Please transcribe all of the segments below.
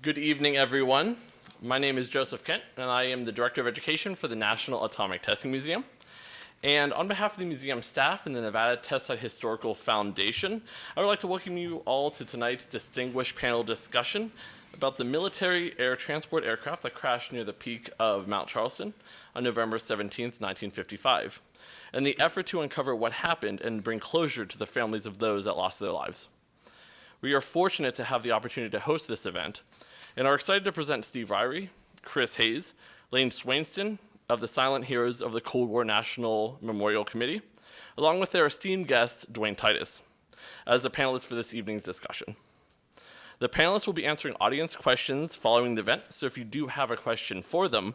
Good evening, everyone. My name is Joseph Kent, and I am the Director of Education for the National Atomic Testing Museum. And on behalf of the museum staff and the Nevada Test Site Historical Foundation, I would like to welcome you all to tonight's distinguished panel discussion about the military air transport aircraft that crashed near the peak of Mount Charleston on November 17, 1955, and the effort to uncover what happened and bring closure to the families of those that lost their lives. We are fortunate to have the opportunity to host this event, and are excited to present Steve Ririe, Chris Hayes, Lane Swainston of the Silent Heroes of the Cold War National Memorial Committee, along with their esteemed guest, Duane Titus, as the panelists for this evening's discussion. The panelists will be answering audience questions following the event, so if you do have a question for them,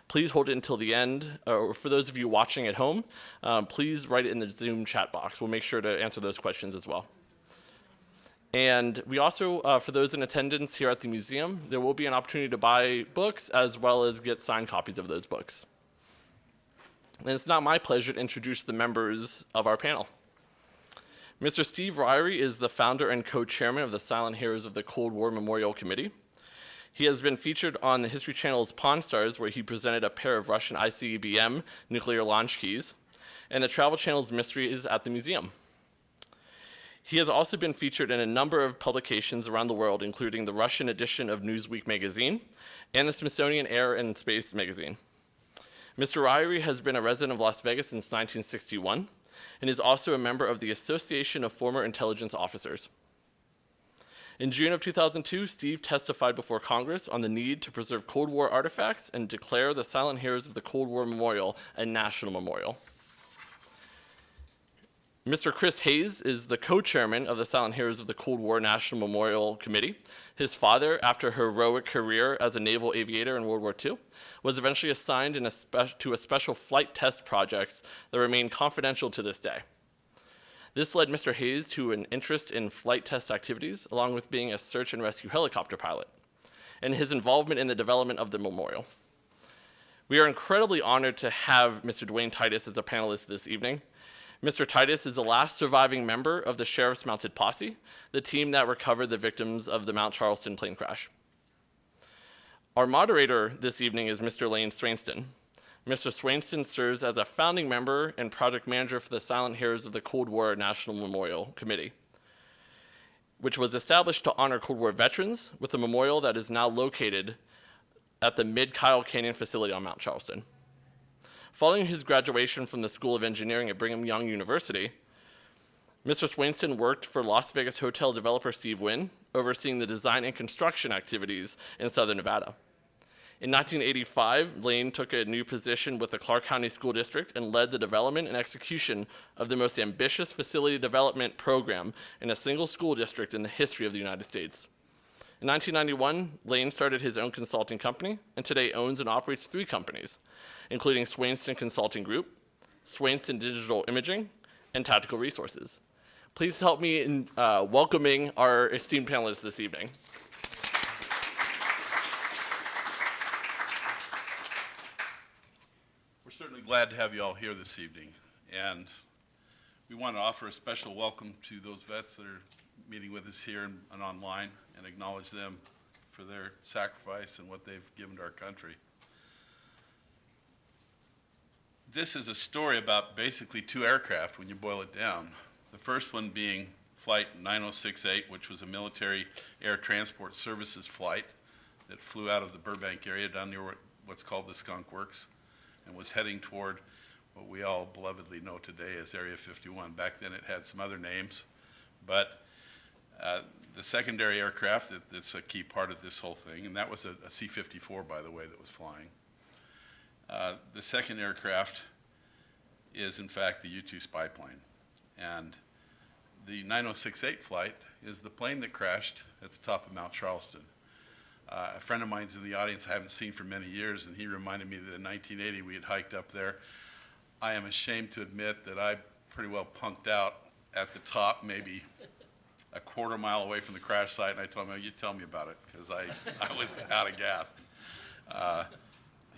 please hold it until the end. Or for those of you watching at home, please write it in the Zoom chat box. We'll make sure to answer those questions as well. And we also, for those in attendance here at the museum, there will be an opportunity to buy books as well as get signed copies of those books. And it's now my pleasure to introduce the members of our panel. Mr. Steve Ririe is the founder and co-chairman of the Silent Heroes of the Cold War Memorial Committee. He has been featured on the History Channel's Pawn Stars, where he presented a pair of Russian ICBM nuclear launch keys, and the Travel Channel's Mysteries at the Museum. He has also been featured in a number of publications around the world, including the Russian edition of Newsweek magazine and the Smithsonian Air and Space magazine. Mr. Ririe has been a resident of Las Vegas since 1961 and is also a member of the Association of Former Intelligence Officers. In June of 2002, Steve testified before Congress on the need to preserve Cold War artifacts and declare the Silent Heroes of the Cold War Memorial a national memorial. Mr. Chris Hayes is the co-chairman of the Silent Heroes of the Cold War National Memorial Committee. His father, after a heroic career as a naval aviator in World War II, was eventually assigned to a special flight test projects that remain confidential to this day. This led Mr. Hayes to an interest in flight test activities, along with being a search and rescue helicopter pilot, and his involvement in the development of the memorial. We are incredibly honored to have Mr. Duane Titus as a panelist this evening. Mr. Titus is the last surviving member of the Sheriff's Mounted Posse, the team that recovered the victims of the Mount Charleston plane crash. Our moderator this evening is Mr. Lane Swainston. Mr. Swainston serves as a founding member and project manager for the Silent Heroes of the Cold War National Memorial Committee, which was established to honor Cold War veterans with a memorial that is now located at the Mid-Kyle Canyon facility on Mount Charleston. Following his graduation from the School of Engineering at Brigham Young University, Mr. Swainston worked for Las Vegas hotel developer Steve Ririe, overseeing the design and construction activities in Southern Nevada. In 1985, Lane took a new position with the Clark County School District and led the development and execution of the most ambitious facility development program in a single school district in the history of the United States. In 1991, Lane started his own consulting company and today owns and operates 3 companies, including Swainston Consulting Group, Swainston Digital Imaging, and Tactical Resources. Please help me in welcoming our esteemed panelists this evening. We're certainly glad to have you all here this evening, and we want to offer a special welcome to those vets that are meeting with us here and online, and acknowledge them for their sacrifice and what they've given to our country. This is a story about basically 2 aircraft when you boil it down. The first one being Flight 9068, which was a military air transport services flight that flew out of the Burbank area down near what's called the Skunk Works and was heading toward what we all belovedly know today as Area 51. Back then it had some other names, but the secondary aircraft that's a key part of this whole thing, and that was a C-54, by the way, that was flying. The second aircraft is, in fact, the U-2 spy plane. And the 9068 flight is the plane that crashed at the top of Mount Charleston. A friend of mine's in the audience I haven't seen for many years, and he reminded me that in 1980 we had hiked up there. I am ashamed to admit that I pretty well punked out at the top, maybe a quarter mile away from the crash site, and I told him, "Oh, you tell me about it," because I was out of gas.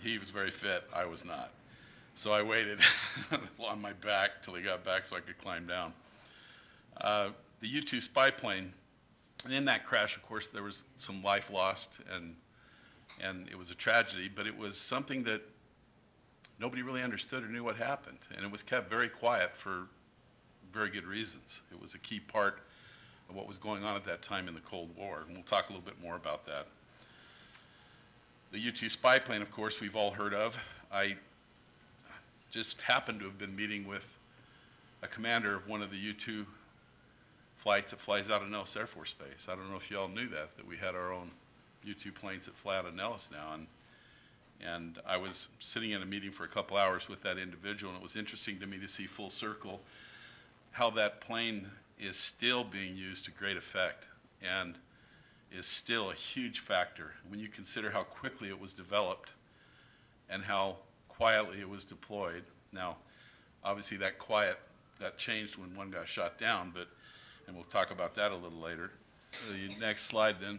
He was very fit, I was not. So I waited on my back till he got back so I could climb down. The U-2 spy plane And in that crash, of course, there was some life lost, and it was a tragedy, but it was something that nobody really understood or knew what happened. And it was kept very quiet for very good reasons. It was a key part of what was going on at that time in the Cold War, and we'll talk a little bit more about that. The U-2 spy plane, of course, we've all heard of. I just happened to have been meeting with a commander of one of the U-2 flights that flies out of Nellis Air Force Base. I don't know if you all knew that we had our own U-2 planes that fly out of Nellis now. And I was sitting in a meeting for a couple hours with that individual, and it was interesting to me to see full circle how that plane is still being used to great effect and is still a huge factor when you consider how quickly it was developed and how quietly it was deployed. Now, obviously that changed when one got shot down, and we'll talk about that a little later. The next slide then.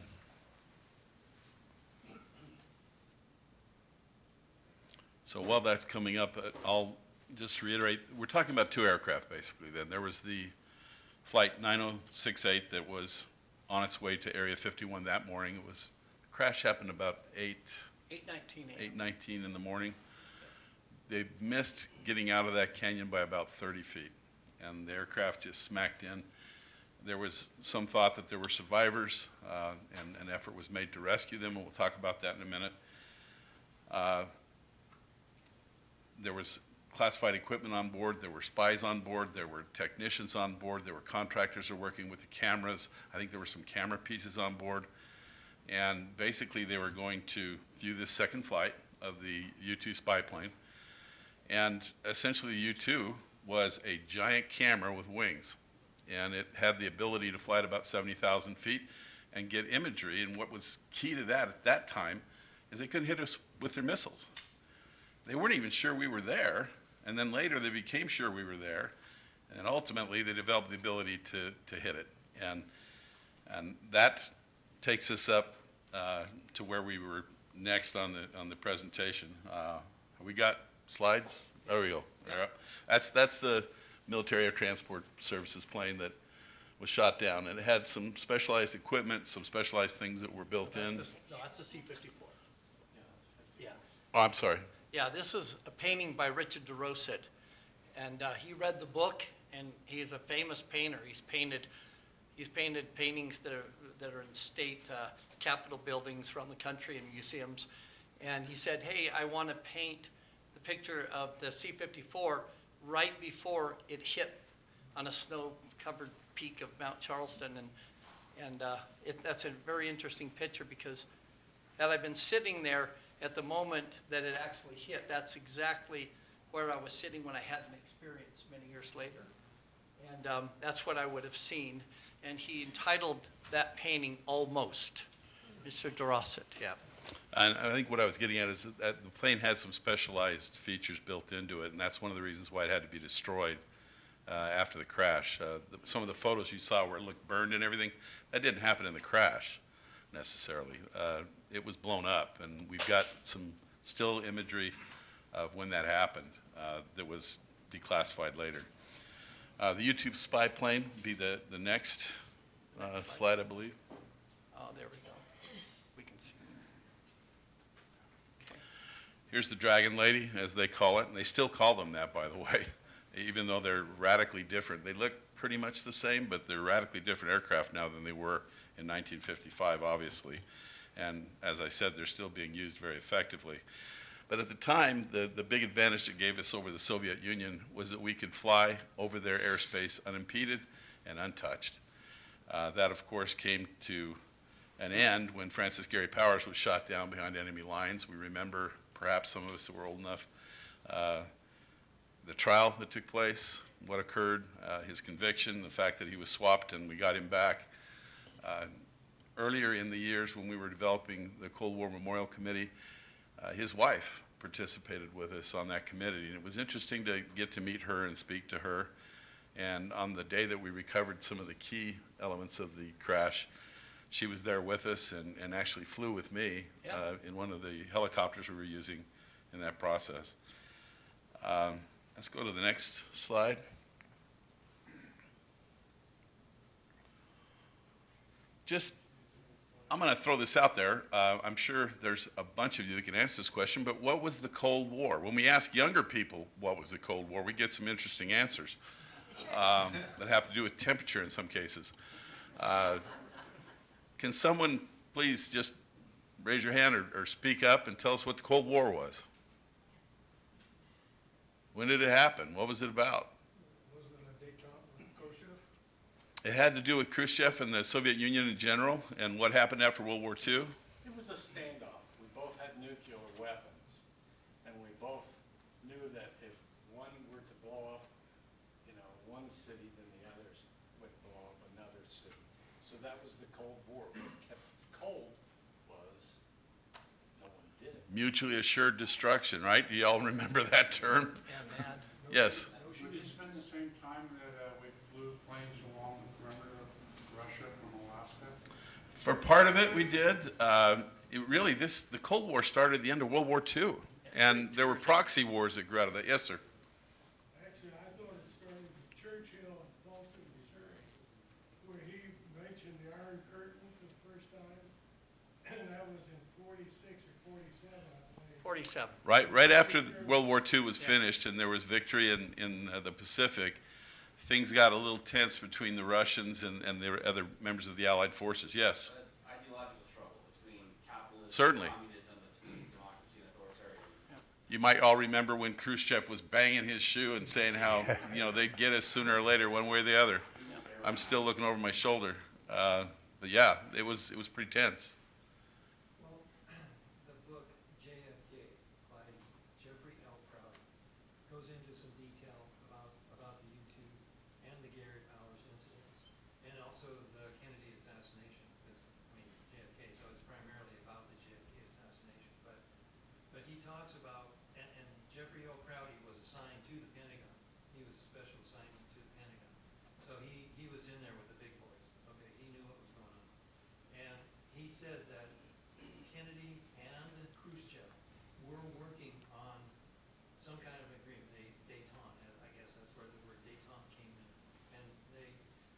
So while that's coming up, I'll just reiterate, we're talking about two aircraft basically then. There was the Flight 9068 that was on its way to Area 51 that morning. The crash happened about 8:19 in the morning. They missed getting out of that canyon by about 30 feet, and the aircraft just smacked in. There was some thought that there were survivors, and an effort was made to rescue them, and we'll talk about that in a minute. There was classified equipment on board, there were spies on board, there were technicians on board, there were contractors who were working with the cameras. I think there were some camera pieces on board. And basically they were going to view this second flight of the U-2 spy plane. And essentially the U-2 was a giant camera with wings. And it had the ability to fly at about 70,000 feet and get imagery. And what was key to that at that time is they couldn't hit us with their missiles. They weren't even sure we were there. And then later they became sure we were there, and ultimately they developed the ability to hit it. And that takes us up to where we were next on the presentation. We got slides? There we go. Yeah. That's the Military Air Transport Services plane that was shot down, and it had some specialized equipment, some specialized things that were built in. No, that's the C-54. Yeah. Oh, I'm sorry. Yeah, this is a painting by Richard DeRosset, and he read the book, and he's a famous painter. He's painted paintings that are in state capitol buildings around the country and museums. And he said, "Hey, I want to paint the picture of the C-54 right before it hit on a snow-covered peak of Mount Charleston." And that's a very interesting picture, because had I been sitting there at the moment that it actually hit, that's exactly where I was sitting when I had an experience many years later. And that's what I would have seen. And he entitled that painting Almost, Mr. DeRosset, yeah. And I think what I was getting at is that the plane had some specialized features built into it, and that's one of the reasons why it had to be destroyed after the crash. Some of the photos you saw where it looked burned and everything, that didn't happen in the crash necessarily. It was blown up, and we've got some still imagery of when that happened that was declassified later. The U-2 spy plane would be the next slide, I believe. Oh, there we go. We can see. Okay. Here's the Dragon Lady, as they call it, and they still call them that, by the way, even though they're radically different. They look pretty much the same, but they're radically different aircraft now than they were in 1955, obviously. And as I said, they're still being used very effectively. But at the time, the big advantage it gave us over the Soviet Union was that we could fly over their airspace unimpeded and untouched. That, of course, came to an end when Francis Gary Powers was shot down behind enemy lines. We remember, perhaps some of us that were old enough, the trial that took place, what occurred, his conviction, the fact that he was swapped and we got him back. Earlier in the years when we were developing the Cold War Memorial Committee, his wife participated with us on that committee, and it was interesting to get to meet her and speak to her. And on the day that we recovered some of the key elements of the crash, she was there with us and actually flew with me in one of the helicopters we were using in that process. Let's go to the next slide. I'm going to throw this out there. I'm sure there's a bunch of you that can answer this question, but what was the Cold War? When we ask younger people what was the Cold War, we get some interesting answers that have to do with temperature in some cases. Can someone please just raise your hand or speak up and tell us what the Cold War was? When did it happen? What was it about? Wasn't it a détente with Khrushchev? It had to do with Khrushchev and the Soviet Union in general and what happened after World War II. It was a standoff. We both had nuclear weapons, and we both knew that if one were to blow up, one city, then the others would blow up another city. So that was the Cold War. What kept it cold was no one did it. Mutually assured destruction, right? Do you all remember that term? Yeah, man. Yes. Should we spend the same time that we flew planes along the perimeter of Russia from Alaska? For part of it, we did. The Cold War started at the end of World War II, and there were proxy wars that grew out of that. Yes, sir. Actually, I thought it started with Churchill in Fulton, Missouri, where he mentioned the Iron Curtain for the first time, and that was in 46 or 47, I believe. 47. Right after World War II was finished and there was victory in the Pacific, things got a little tense between the Russians and the other members of the Allied forces. Yes. Ideological struggle between capitalism Certainly. and communism, between democracy and authoritarianism. You might all remember when Khrushchev was banging his shoe and saying how they'd get us sooner or later, one way or the other. I'm still looking over my shoulder, but yeah, it was pretty tense. Well, the book JFK by Jeffrey L. Crowder goes into some detail about the U-2 and the Gary Powers incident, and also the Kennedy assassination. JFK, so it's primarily about the JFK assassination. But he talks about, and Jeffrey L. Crowder was assigned to the Pentagon. He was a special assignment to the Pentagon. So he was in there with the big boys. Okay, he knew what was going on. And he said that Kennedy and Khrushchev were working on some kind of agreement, détente, I guess that's where the word détente came in. And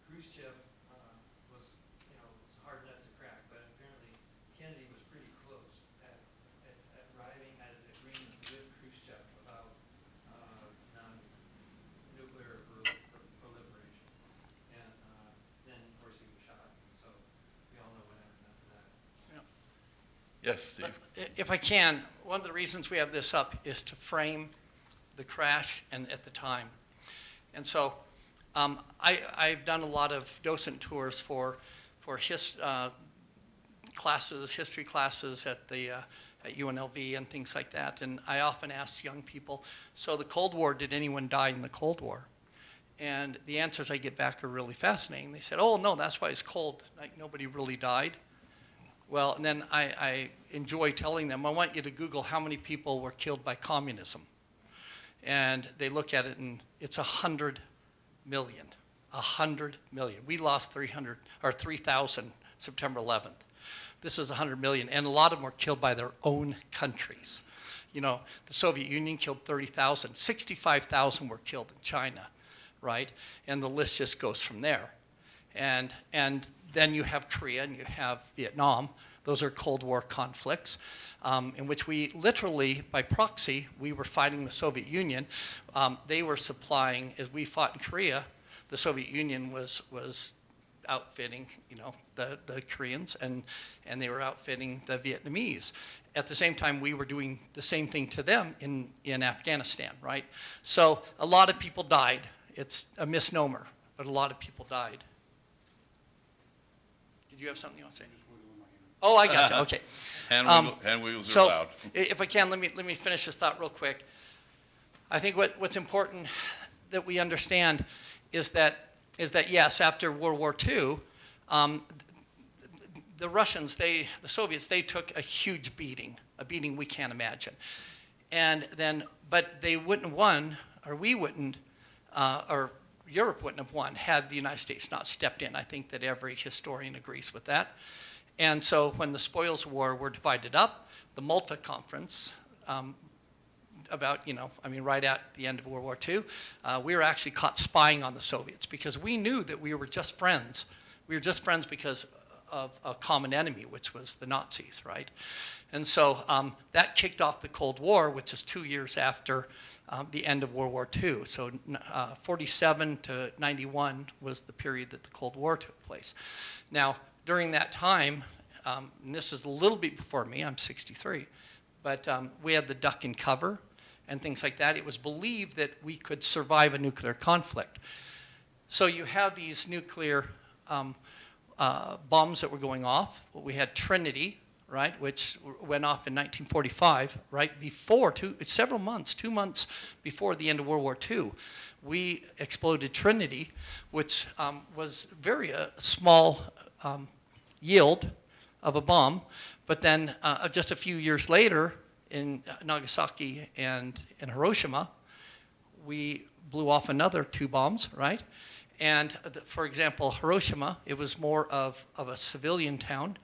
Khrushchev was hard nut to crack, but apparently Kennedy was pretty close at arriving at an agreement with Khrushchev about non-nuclear proliferation. And then, of course, he was shot. So we all know what happened after that. Yes, Steve. If I can, one of the reasons we have this up is to frame the crash and at the time. And so I've done a lot of docent tours for history classes at the at UNLV and things like that. And I often ask young people, so the Cold War, did anyone die in the Cold War? And the answers I get back are really fascinating. They said, oh, no, that's why it's cold. Like, nobody really died. Well, and then I enjoy telling them, I want you to Google how many people were killed by communism. And they look at it, and it's 100 million. 100 million. We lost 3,000 September 11th. This is 100 million, and a lot of them were killed by their own countries. The Soviet Union killed 30,000. 65,000 were killed in China, right? And the list just goes from there. And then you have Korea and you have Vietnam. Those are Cold War conflicts in which we literally, by proxy, we were fighting the Soviet Union. They were supplying, as we fought in Korea, the Soviet Union was outfitting, the Koreans, and they were outfitting the Vietnamese. At the same time, we were doing the same thing to them in Afghanistan, right? So a lot of people died. It's a misnomer, but a lot of people died. Did you have something you want to say? Oh, I got you. Okay. Hand wiggles are allowed. If I can, let me finish this thought real quick. I think what's important that we understand is that yes, after World War II, the Russians, the Soviets, they took a huge beating, a beating we can't imagine. But they wouldn't have won, or we wouldn't, or Europe wouldn't have won had the United States not stepped in. I think that every historian agrees with that. And so when the spoils war were divided up, the Malta Conference, right at the end of World War II, we were actually caught spying on the Soviets because we knew that we were just friends. We were just friends because a common enemy, which was the Nazis, right? And so that kicked off the Cold War, which is 2 years after the end of World War II. So 47 to 91 was the period that the Cold War took place. Now, during that time, and this is a little bit before me, I'm 63, but we had the duck and cover and things like that. It was believed that we could survive a nuclear conflict. So you have these nuclear bombs that were going off. We had Trinity, right, which went off in 1945, right, before, several months, 2 months before the end of World War II. We exploded Trinity, which was very small yield of a bomb, but then just a few years later in Nagasaki and in Hiroshima, we blew off another 2 bombs, right? And for example, Hiroshima, it was more of a civilian town.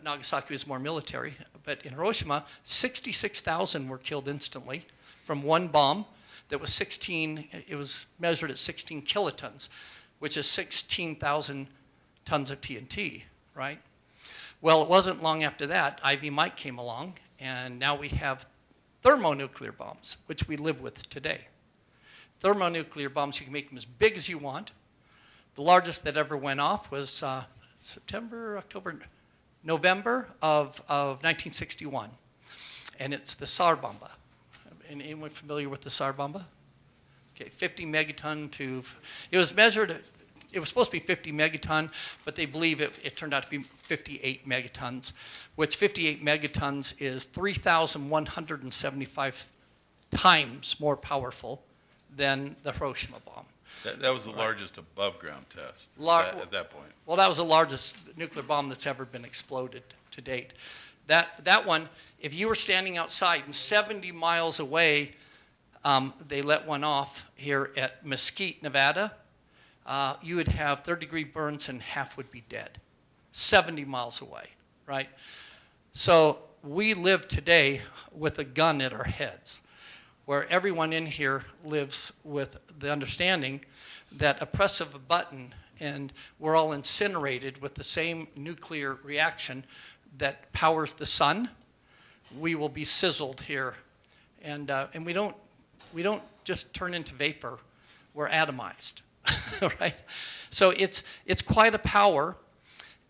Nagasaki was more military, but in Hiroshima, 66,000 were killed instantly from one bomb that was it was measured at 16 kilotons, which is 16,000 tons of TNT, right? Well, it wasn't long after that, Ivy Mike came along, and now we have thermonuclear bombs, which we live with today. Thermonuclear bombs, you can make them as big as you want. The largest that ever went off was November of 1961, and it's the Tsar Bomba. Anyone familiar with the Tsar Bomba? Okay, 50 megaton to, it was measured, it was supposed to be 50 megaton, but they believe it turned out to be 58 megatons, which 58 megatons is 3,175 times more powerful than the Hiroshima bomb. That was the largest above-ground test at that point. Well, that was the largest nuclear bomb that's ever been exploded to date. That one, if you were standing outside and 70 miles away, they let one off here at Mesquite, Nevada, you would have third-degree burns and half would be dead. 70 miles away, right? So we live today with a gun at our heads, where everyone in here lives with the understanding that a press of a button and we're all incinerated with the same nuclear reaction that powers the sun. We will be sizzled here, and we don't just turn into vapor. We're atomized, right? So it's quite a power,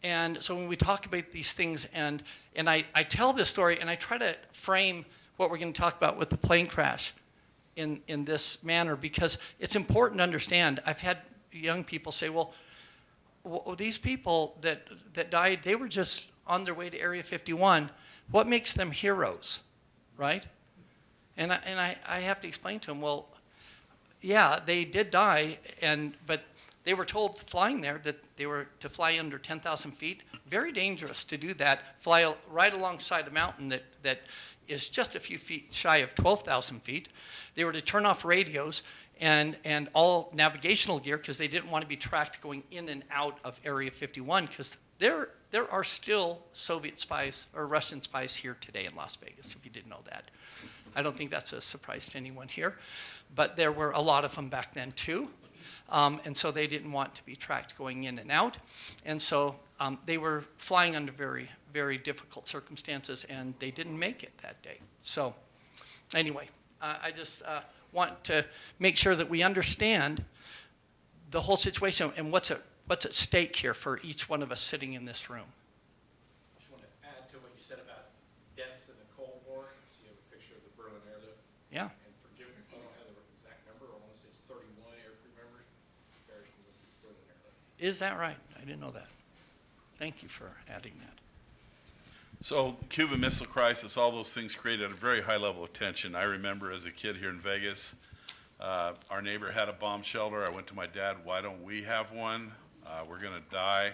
and so when we talk about these things, and I tell this story, and I try to frame what we're going to talk about with the plane crash in this manner, because it's important to understand. I've had young people say, well, these people that died, they were just on their way to Area 51. What makes them heroes, right? And I have to explain to them, well, yeah, they did die, but they were told flying there that they were to fly under 10,000 feet. Very dangerous to do that, fly right alongside a mountain that is just a few feet shy of 12,000 feet. They were to turn off radios and all navigational gear because they didn't want to be tracked going in and out of Area 51, because there are still Soviet spies or Russian spies here today in Las Vegas, if you didn't know that. I don't think that's a surprise to anyone here, but there were a lot of them back then too. And so they didn't want to be tracked going in and out. And so they were flying under very, very difficult circumstances, and they didn't make it that day. So anyway, I just want to make sure that we understand the whole situation and what's at stake here for each one of us sitting in this room. I just want to add to what you said about deaths in the Cold War. So you have a picture of the Berlin airlift. Yeah. And forgive me if I don't have the exact number. I want to say it's 31 aircrew members perished in the Berlin airlift. Is that right? I didn't know that. Thank you for adding that. So Cuban Missile Crisis, all those things created a very high level of tension. I remember as a kid here in Vegas, our neighbor had a bomb shelter. I went to my dad, why don't we have one? We're going to die.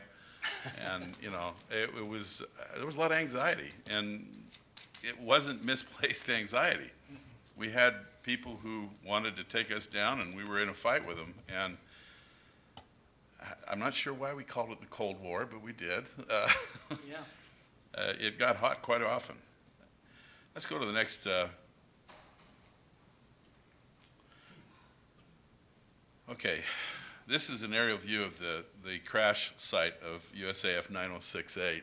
And, you know, there was a lot of anxiety. And it wasn't misplaced anxiety. We had people who wanted to take us down, and we were in a fight with them. And I'm not sure why we called it the Cold War, but we did. Yeah. It got hot quite often. Let's go to the next. Okay. This is an aerial view of the crash site of USAF 9068.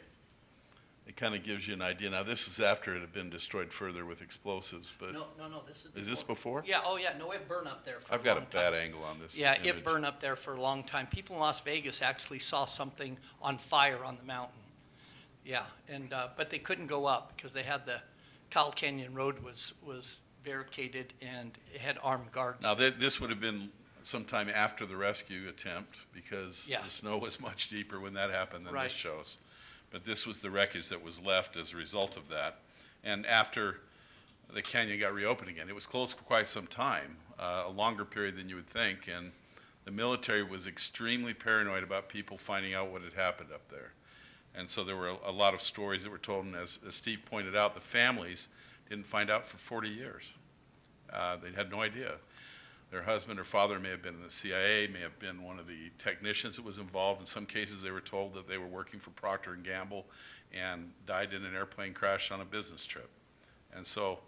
It kind of gives you an idea. Now, this was after it had been destroyed further with explosives, but No, this is. is this before? Yeah, oh yeah, no, it burned up there for a I've got a long bad time. angle on this Yeah, image. it burned up there for a long time. People in Las Vegas actually saw something on fire on the mountain. Yeah, and, but they couldn't go up because they had the Kyle Canyon Road was barricaded and it had armed guards. Now, this would have been sometime after the rescue attempt because Yeah. the snow was much deeper when that happened than Right. this shows. But this was the wreckage that was left as a result of that. And after the canyon got reopened again, it was closed for quite some time, a longer period than you would think. And the military was extremely paranoid about people finding out what had happened up there. And so there were a lot of stories that were told. And as Steve pointed out, the families didn't find out for 40 years. They had no idea. Their husband or father may have been in the CIA, may have been one of the technicians that was involved. In some cases, they were told that they were working for Procter & Gamble and died in an airplane crash on a business trip. And so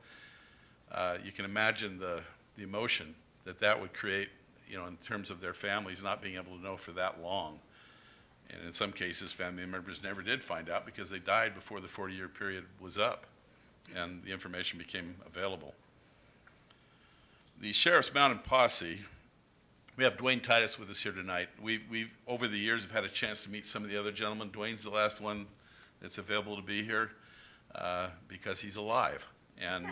you can imagine the emotion that would create, you know, in terms of their families not being able to know for that long. And in some cases, family members never did find out because they died before the 40-year period was up and the information became available. The Sheriff's Mounted Posse, we have Duane Titus with us here tonight. We over the years have had a chance to meet some of the other gentlemen. Duane's the last one that's available to be here because he's alive. And,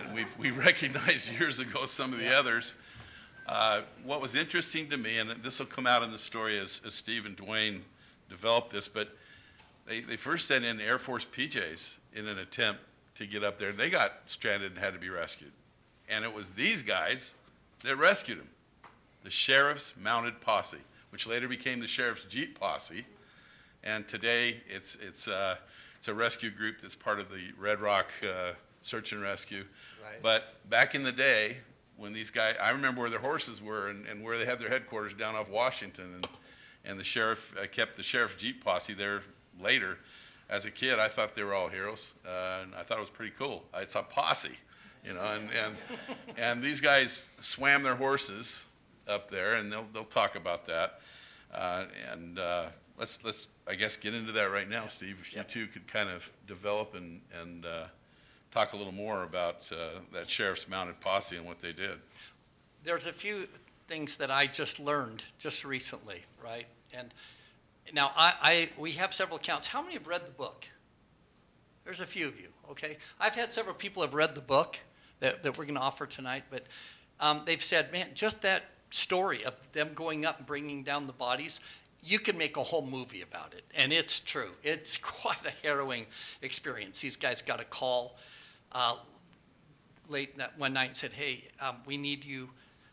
and we recognized years ago some of the others. What was interesting to me, and this will come out in the story as Steve and Duane developed this, but they first sent in Air Force PJs in an attempt to get up there. They got stranded and had to be rescued. And it was these guys that rescued him, the Sheriff's Mounted Posse, which later became the Sheriff's Jeep Posse. And today it's a rescue group that's part of the Red Rock Search and Rescue. Right. But back in the day, when these guys, I remember where their horses were and where they had their headquarters down off Washington. And the sheriff kept the Sheriff's Jeep Posse there later. As a kid, I thought they were all heroes, and I thought it was pretty cool. It's a posse. You know, and these guys swam their horses up there, and they'll talk about that. Let's I guess get into that right now, Steve. If you two could kind of develop and talk a little more about that Sheriff's Mounted Posse and what they did. There's a few things that I just learned just recently, right? And now we have several accounts. How many have read the book? There's a few of you, okay? I've had several people have read the book that we're going to offer tonight, but they've said, man, just that story of them going up and bringing down the bodies, you can make a whole movie about it, and it's true. It's quite a harrowing experience. These guys got a call late that one night and said, hey, we need you.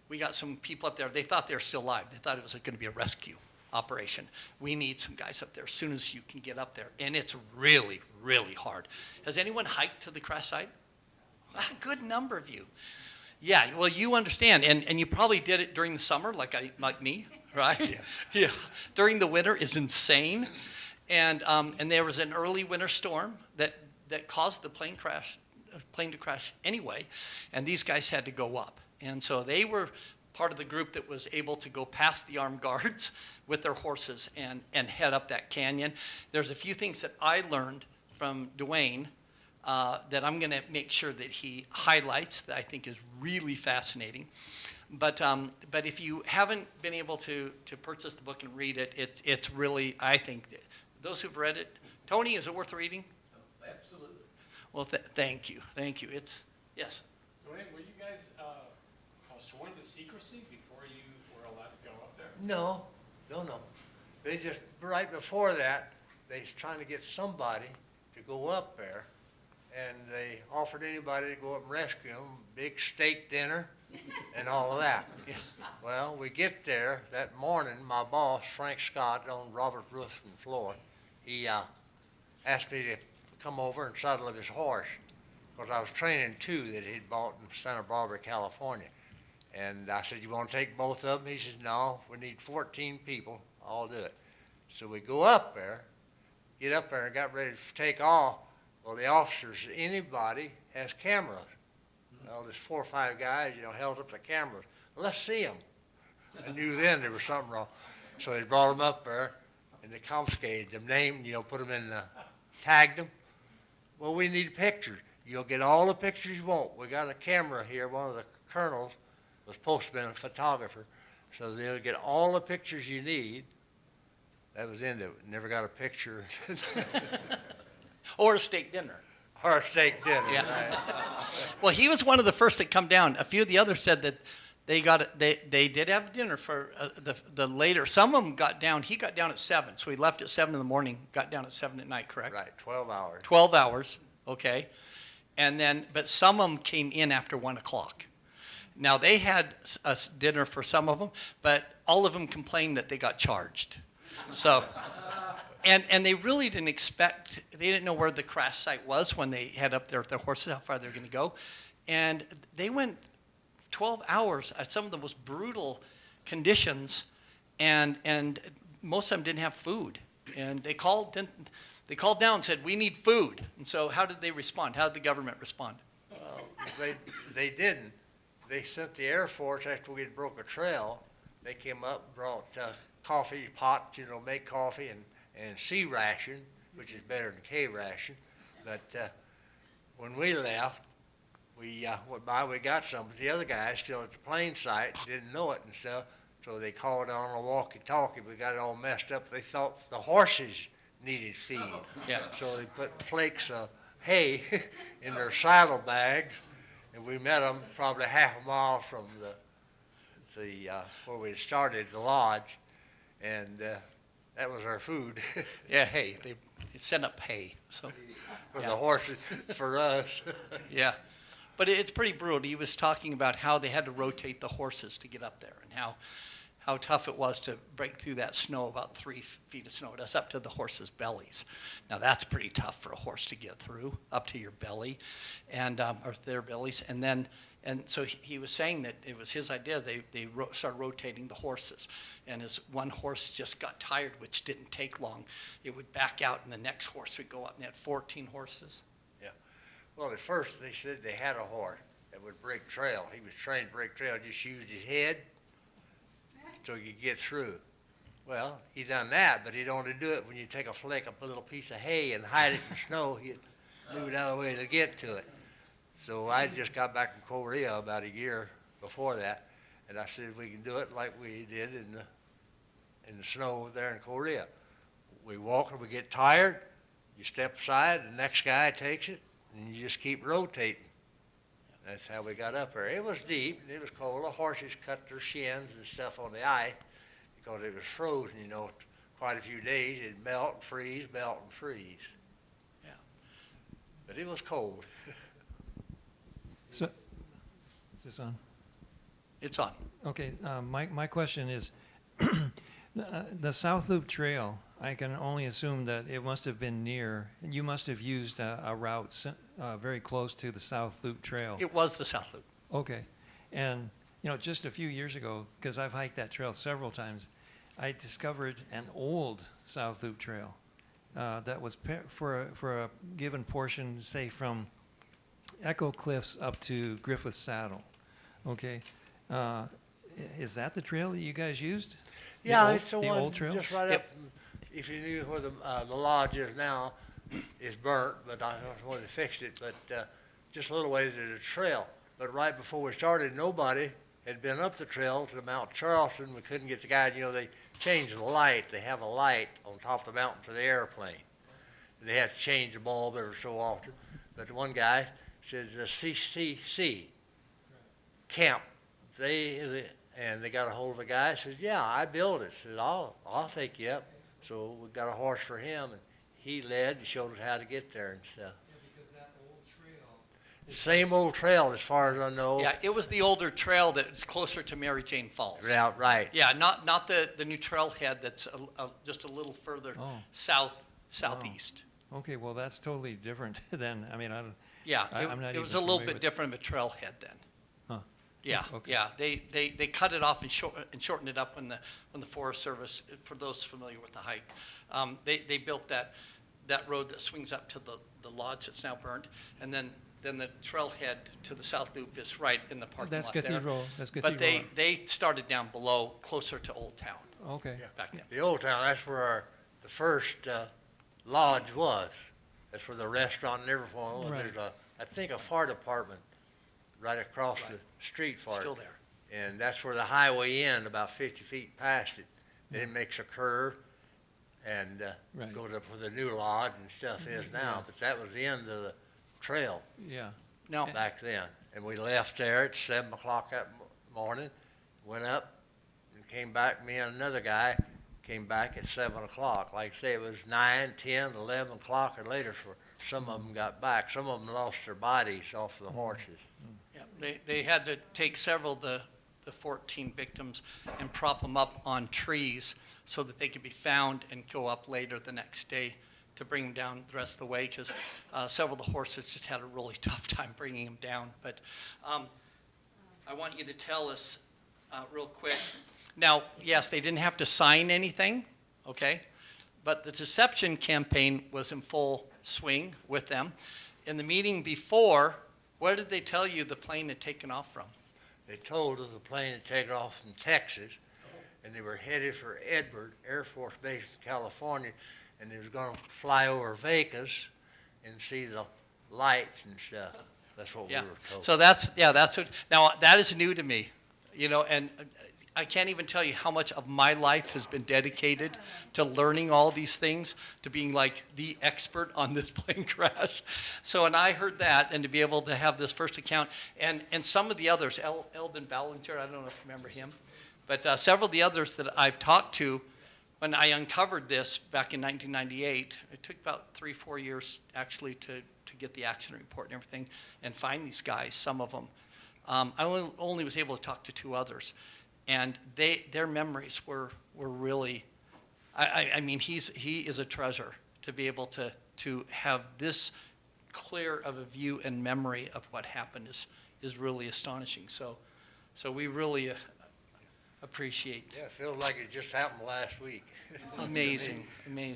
We got some people up there. They thought they were still alive. They thought it was going to be a rescue operation. We need some guys up there as soon as you can get up there. And it's really, really hard. Has anyone hiked to the crash site? A good number of you. Yeah, well, you understand. And you probably did it during the summer like me, right? Yeah. During the winter is insane. And there was an early winter storm that caused the plane to crash anyway. And these guys had to go up. And so they were part of the group that was able to go past the armed guards with their horses and head up that canyon. There's a few things that I learned from Duane that I'm going to make sure that he highlights that I think is really fascinating. But if you haven't been able to purchase the book and read it, it's really, I think, those who've read it, Tony, is it worth reading? Absolutely. Well, thank you. Yes. Duane, were you guys sworn to secrecy before you were allowed to go up there? No. They just, right before that, they was trying to get somebody to go up there, and they offered anybody to go up and rescue them, big steak dinner and all of that. Well, we get there that morning, my boss, Frank Scott, on Robert Roofing floor, he asked me to come over and saddle his horse, because I was training two that he'd bought in Santa Barbara, California. And I said, you want to take both of them? He said, no, we need 14 people. I'll do it. So we go up there, get up there and got ready to take off. Well, the officers, anybody has cameras. Well, there's 4 or 5 guys, held up the cameras. Well, let's see them. I knew then there was something wrong. So they brought them up there, and they confiscated them, named, put them in the, tagged them. Well, we need pictures. You'll get all the pictures you want. We got a camera here. One of the colonels was supposed to be a photographer, so they'll get all the pictures you need. That was the end of it. Never got a picture. Or a steak dinner. Or a steak dinner. Yeah. Right. Well, he was one of the first that come down. A few of the others said that they did have dinner for the later. Some of them got down. He got down at 7, so he left at 7 in the morning, got down at 7 at night, correct? Right, 12 hours. 12 hours, okay. And then, but some of them came in after 1 o'clock. Now, they had a dinner for some of them, but all of them complained that they got charged. So, and they really didn't expect, they didn't know where the crash site was when they had up their horses, how far they were going to go. And they went 12 hours, some of the most brutal conditions, and most of them didn't have food. And they called down and said, we need food. And so how did they respond? How did the government respond? They didn't. They sent the Air Force after we had broke a trail. They came up and brought coffee pots, make coffee, and C ration, which is better than K ration. But when we left, we went by, we got some, but the other guys still at the plane site didn't know it and stuff. So they called on a walkie-talkie. We got it all messed up. They thought the horses needed feed. Yeah. So they put flakes of hay in their saddle bags, and we met them probably half a mile from the where we had started, the lodge, and that was our food. Yeah, hay. They sent up hay. So For the horses, for us. yeah. But it's pretty brutal. He was talking about how they had to rotate the horses to get up there, and how tough it was to break through that snow, about 3 feet of snow. That's up to the horses' bellies. Now that's pretty tough for a horse to get through, up to your belly, and or their bellies. And so he was saying that it was his idea. They started rotating the horses, and as one horse just got tired, which didn't take long, it would back out, and the next horse would go up. And they had 14 horses. Well, at first they said they had a horse that would break trail. He was trained to break trail, just used his head so he could get through. Well, he done that, but he'd only do it when you take a flake up a little piece of hay and hide it in snow. He'd move out of the way to get to it. So I just got back from Korea about a year before that, and I said we can do it like we did in the snow there in Korea. We walk and we get tired. You step aside, the next guy takes it, and you just keep rotating. That's how we got up there. It was deep, and it was cold. The horses cut their shins and stuff on the ice because it was frozen, quite a few days. It'd melt and freeze, melt and freeze. Yeah. But it was cold. So, is this on? It's on. Okay, my question is, the South Loop Trail, I can only assume that it must have been near, you must have used a route very close to the South Loop Trail. It was the South Loop. Okay, and just a few years ago, because I've hiked that trail several times, I discovered an old South Loop Trail that was for a given portion, say from Echo Cliffs up to Griffith Saddle. Okay, is that the trail that you guys used? Yeah, old, it's the the one old trail? just right up. If you knew where the lodge is now, is burnt, but I don't know where they fixed it. But just a little ways there's a trail. But right before we started, nobody had been up the trail to Mount Charleston. We couldn't get the guide. They changed the light. They have a light on top of the mountain for the airplane. They have to change the bulb every so often. But the one guy says the CCC camp. And they got a hold of the guy. Says, "Yeah, I built it." Says, "I'll take you up." So we got a horse for him, and he led and showed us how to get there and stuff. Yeah, because that old trail. The same old trail, as far as I know. Yeah, it was the older trail that's closer to Mary Jane Falls. Yeah, right. Yeah, not the new trailhead that's just a little further southeast. Okay, well that's totally different than. I don't. Yeah, I'm not it was a even little familiar bit with- different of a trailhead then. Huh. Yeah, Okay. yeah. They cut it off and shortened it up when the Forest Service, for those familiar with the hike, they built that that road that swings up to the lodge that's now burned, and then the trailhead to the south loop is right in the parking That's lot there. Cathedral, that's Cathedral. But they started down below, closer to Old Town, Okay. back then. The Old Town, that's where the first lodge was. That's where the restaurant and everything was. Right. There's I think a fire department right across the street for it. Still there. And that's where the highway end, about 50 feet past it. Then it makes a curve and Right. goes up where the new lodge and stuff is now. But that was the end of the trail Yeah. Now, back then. And we left there at 7 o'clock that morning, went up and came back. Me and another guy came back at 7 o'clock. Like I say, it was 9, 10, 11 o'clock or later for some of them got back. Some of them lost their bodies off the horses. yeah, they had to take several of the 14 victims and prop them up on trees so that they could be found and go up later the next day to bring them down the rest of the way, because several of the horses just had a really tough time bringing them down. But I want you to tell us real quick. Now, yes, they didn't have to sign anything, okay? But the deception campaign was in full swing with them. In the meeting before, where did they tell you the plane had taken off from? They told us the plane had taken off from Texas, and they were headed for Edward Air Force Base in California, and they was going to fly over Vegas and see the lights and stuff. That's what we were told. So that's what, now that is new to me, you know, and I can't even tell you how much of my life has been dedicated to learning all these things, to being like the expert on this plane crash. So, and I heard that, and to be able to have this first account, and some of the others, Eldon Ballinger, I don't know if you remember him, but several of the others that I've talked to, when I uncovered this back in 1998, it took about 3-4 years actually to get the accident report and everything, and find these guys, some of them. I only was able to talk to 2 others. And their memories were really, I mean, he is a treasure to be able to have this clear of a view and memory of what happened is really astonishing. So we really appreciate. Yeah, it feels like it just happened last week. Amazing.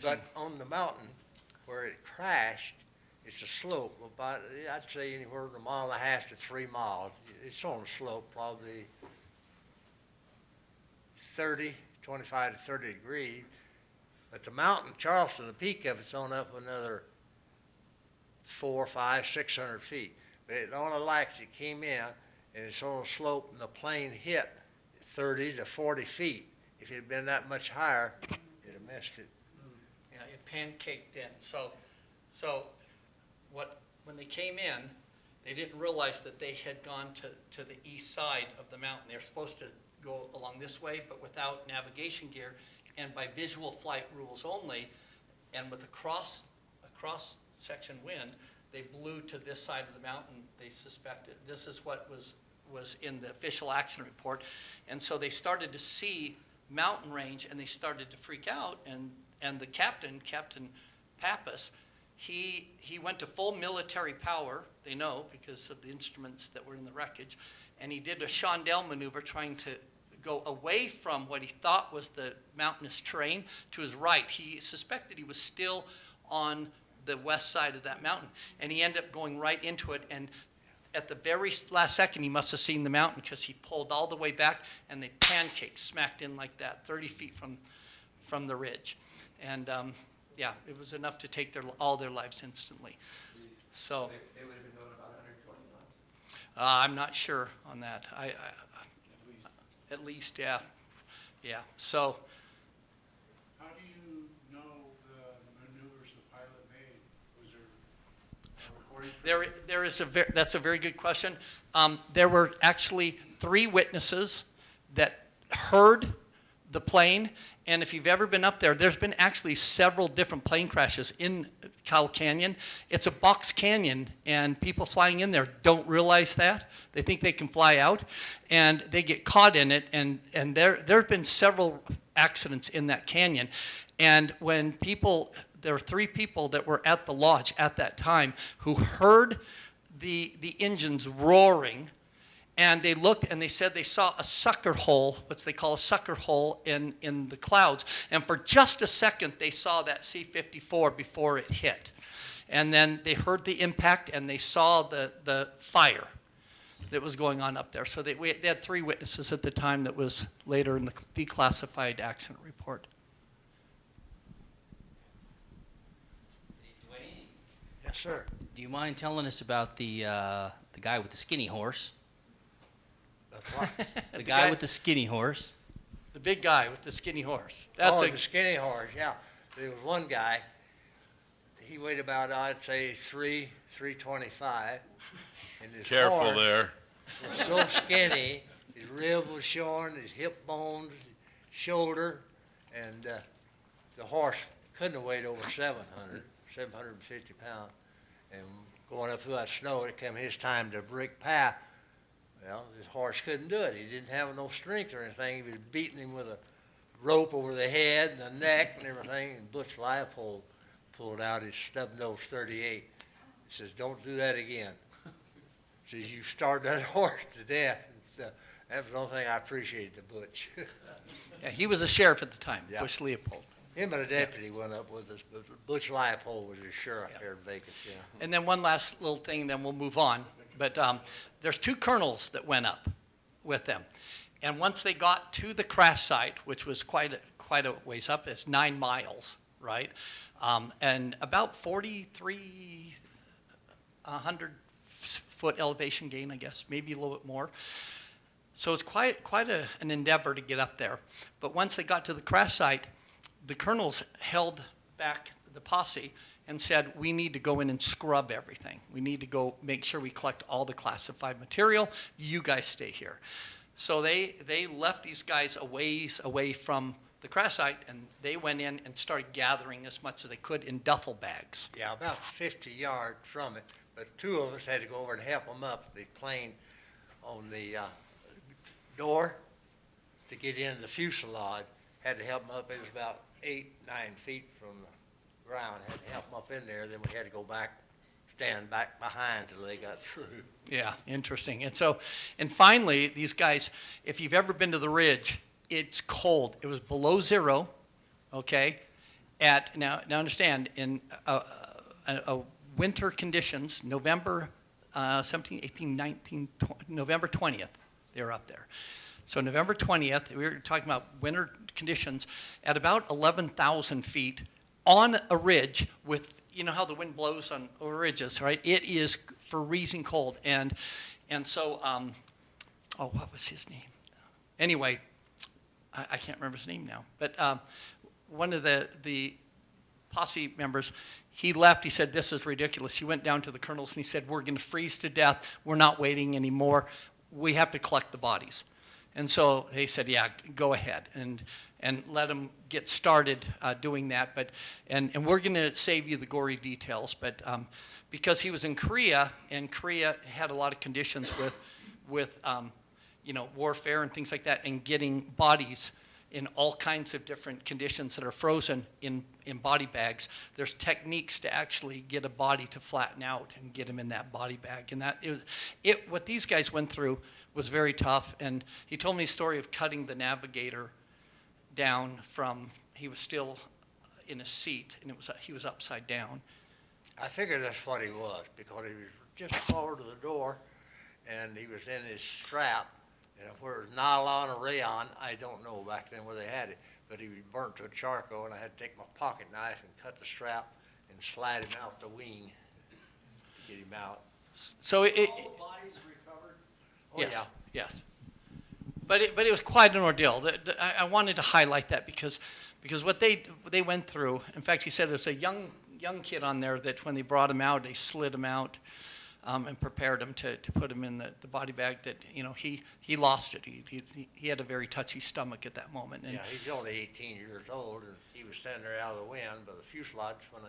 But on the mountain where it crashed, it's a slope about, I'd say anywhere from 1.5 miles to 3 miles. It's on a slope, probably 25 to 30 degrees. But the mountain, Charleston, the peak of it's on up another 400, 500, 600 feet. But it only like it came in, and it's on a slope, and the plane hit 30 to 40 feet. If it had been that much higher, it'd have missed it. Yeah, it pancaked in. So when they came in, they didn't realize that they had gone to the east side of the mountain. They were supposed to go along this way, but without navigation gear and by visual flight rules only, and with a cross section wind, they blew to this side of the mountain. They suspected this is what was in the official accident report, and so they started to see mountain range, and they started to freak out. And the Captain Pappas, he went to full military power. They know because of the instruments that were in the wreckage, and he did a Chandelle maneuver trying to go away from what he thought was the mountainous terrain to his right. He suspected he was still on the west side of that mountain, and he ended up going right into it. And at the very last second, he must have seen the mountain because he pulled all the way back, and they pancaked, smacked in like that, 30 feet from the ridge. And yeah, it was enough to take all their lives instantly. So They would have been going about 120 knots. I'm not sure on that. At least, yeah. So How do you know the maneuvers the pilot made? Was there a recording for that? that's a very good question. There were actually 3 witnesses that heard the plane, and if you've ever been up there, there's been actually several different plane crashes in Kyle Canyon. It's a box canyon, and people flying in there don't realize that. They think they can fly out, and they get caught in it, and there have been several accidents in that canyon. And when there were 3 people that were at the lodge at that time who heard the engines roaring, And they looked and they said they saw a sucker hole, what they call a sucker hole in the clouds. And for just a second, they saw that C-54 before it hit. And then they heard the impact and they saw the fire that was going on up there. So they had 3 witnesses at the time that was later in the declassified accident report. Yes, sir. Do you mind telling us about the guy with the skinny horse? That's what? The guy with the skinny horse. The big guy with the skinny horse. The skinny horse, yeah. There was one guy, he weighed about, I'd say, 325. And his Careful horse there. was so skinny, his rib was showing, his hip bones, shoulder, and the horse couldn't have weighed over 750 pounds. And going up through that snow, it came his time to break path. Well, his horse couldn't do it. He didn't have no strength or anything. He was beating him with a rope over the head and the neck and everything. And Butch Leopold pulled out his stub-nose 38. He says, "Don't do that again." He says, "You starved that horse to death." And so that was the only thing I appreciated to Butch. Yeah, he was a sheriff at the time, Yeah. Butch Leopold. Him and a deputy went up with us, but Butch Leopold was his sheriff here in Vegas, yeah. And then one last little thing, then we'll move on. But there's 2 colonels that went up with them. And once they got to the crash site, which was quite a ways up, it's 9 miles, right? And about 4,300 foot elevation gain, I guess, maybe a little bit more. So it's quite an endeavor to get up there. But once they got to the crash site, the colonels held back the posse and said, "We need to go in and scrub everything. We need to go make sure we collect all the classified material. You guys stay here." So they left these guys a ways away from the crash site, and they went in and started gathering as much as they could in duffel bags. Yeah, about 50 yards from it, but 2 of us had to go over and help them up the plane on the door to get in the fuselage. Had to help them up. It was about 8-9 feet from the ground. Had to help them up in there. Then we had to go back, stand back behind till they got through. Yeah, interesting. And finally, these guys, if you've ever been to the ridge, it's cold. It was below 0, okay? Now understand, in winter conditions, November 17, 18, 19, November 20th, they were up there. So November 20th, we were talking about winter conditions at about 11,000 feet on a ridge with, you know how the wind blows on over ridges, right? It is freezing cold. And so, what was his name? Anyway, I can't remember his name now. But one of the posse members, he left. He said, "This is ridiculous." He went down to the colonels and he said, "We're going to freeze to death. We're not waiting anymore. We have to collect the bodies." And so they said, "Yeah, go ahead," and let them get started doing that. But and we're going to save you the gory details. But because he was in Korea, and Korea had a lot of conditions with warfare and things like that, and getting bodies in all kinds of different conditions that are frozen in body bags. There's techniques to actually get a body to flatten out and get them in that body bag. And what these guys went through was very tough. And he told me a story of cutting the navigator down from, he was still in a seat, and he was upside down. I figured that's what he was, because he was just forward to the door, and he was in his strap. And where it was nylon or rayon, I don't know back then where they had it, but he was burnt to a charcoal, and I had to take my pocket knife and cut the strap and slide him out the wing to get him out. So All the bodies recovered? Oh, yes, yeah. yes. But it was quite an ordeal. I wanted to highlight that because what they went through. In fact, he said there's a young kid on there that when they brought him out, they slid him out and prepared him to put him in the body bag. That he lost it. He had a very touchy stomach at that moment. And Yeah, he's only 18 years old, and he was standing there out of the wind, but the fuselage, when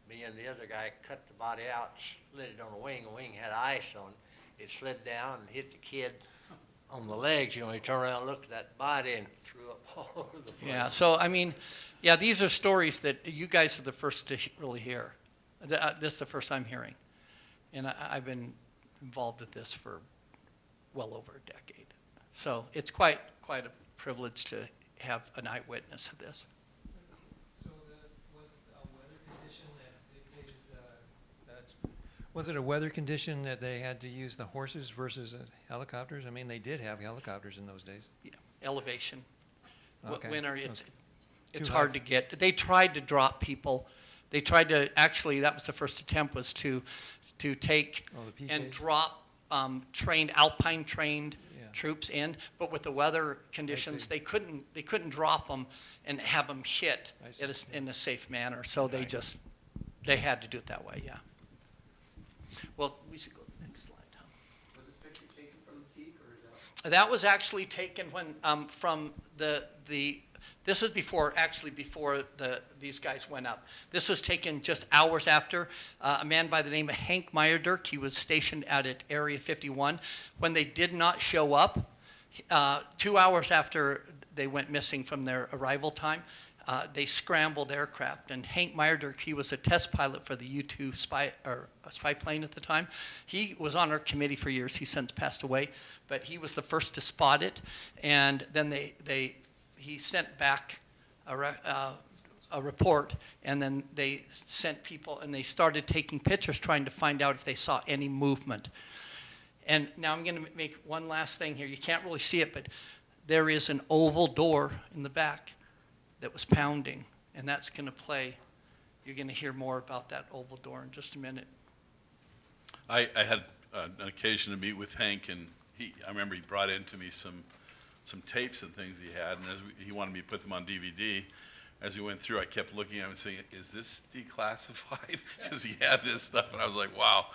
me and the other guy cut the body out, slid it on the wing had ice on it. It slid down and hit the kid on the legs. He turned around and looked at that body and threw up all over the place. yeah, so I mean, these are stories that you guys are the first to really hear. This is the first I'm hearing. And I've been involved with this for well over a decade. So it's quite a privilege to have an eyewitness of this. So was it a weather condition that dictated, was it a weather condition that they had to use the horses versus helicopters? I mean, they did have helicopters in those days. Yeah, elevation. Okay. Winter, it's Too hard high. to get. They tried to drop people. They tried to, actually, that was the first attempt, was to take Oh, the and PJs? drop alpine trained Yeah. troops in, but with the weather conditions, see. they couldn't drop them and have them hit I see. in a safe manner. So they Right. they had to do it that way, yeah. Well, we should go to the next slide, Tom. Was this picture taken from the peak, or is that? That was actually taken when, from this is before these guys went up. This was taken just hours after. A man by the name of Hank Meyerdirk, he was stationed out at Area 51. When they did not show up, 2 hours after they went missing from their arrival time, they scrambled aircraft. And Hank Meyerdirk, he was a test pilot for the U-2 spy plane at the time. He was on our committee for years. He since passed away, but he was the first to spot it. And then he sent back a report, and then they sent people, and they started taking pictures trying to find out if they saw any movement. And now I'm going to make one last thing here. You can't really see it, but there is an oval door in the back that was pounding, and that's going to play. You're going to hear more about that oval door in just a minute. I had an occasion to meet with Hank, and I remember he brought into me some tapes and things he had, and he wanted me to put them on DVD. As we went through, I kept looking at him and saying, "Is this declassified?" Because he had this stuff, and I was like, "Wow!"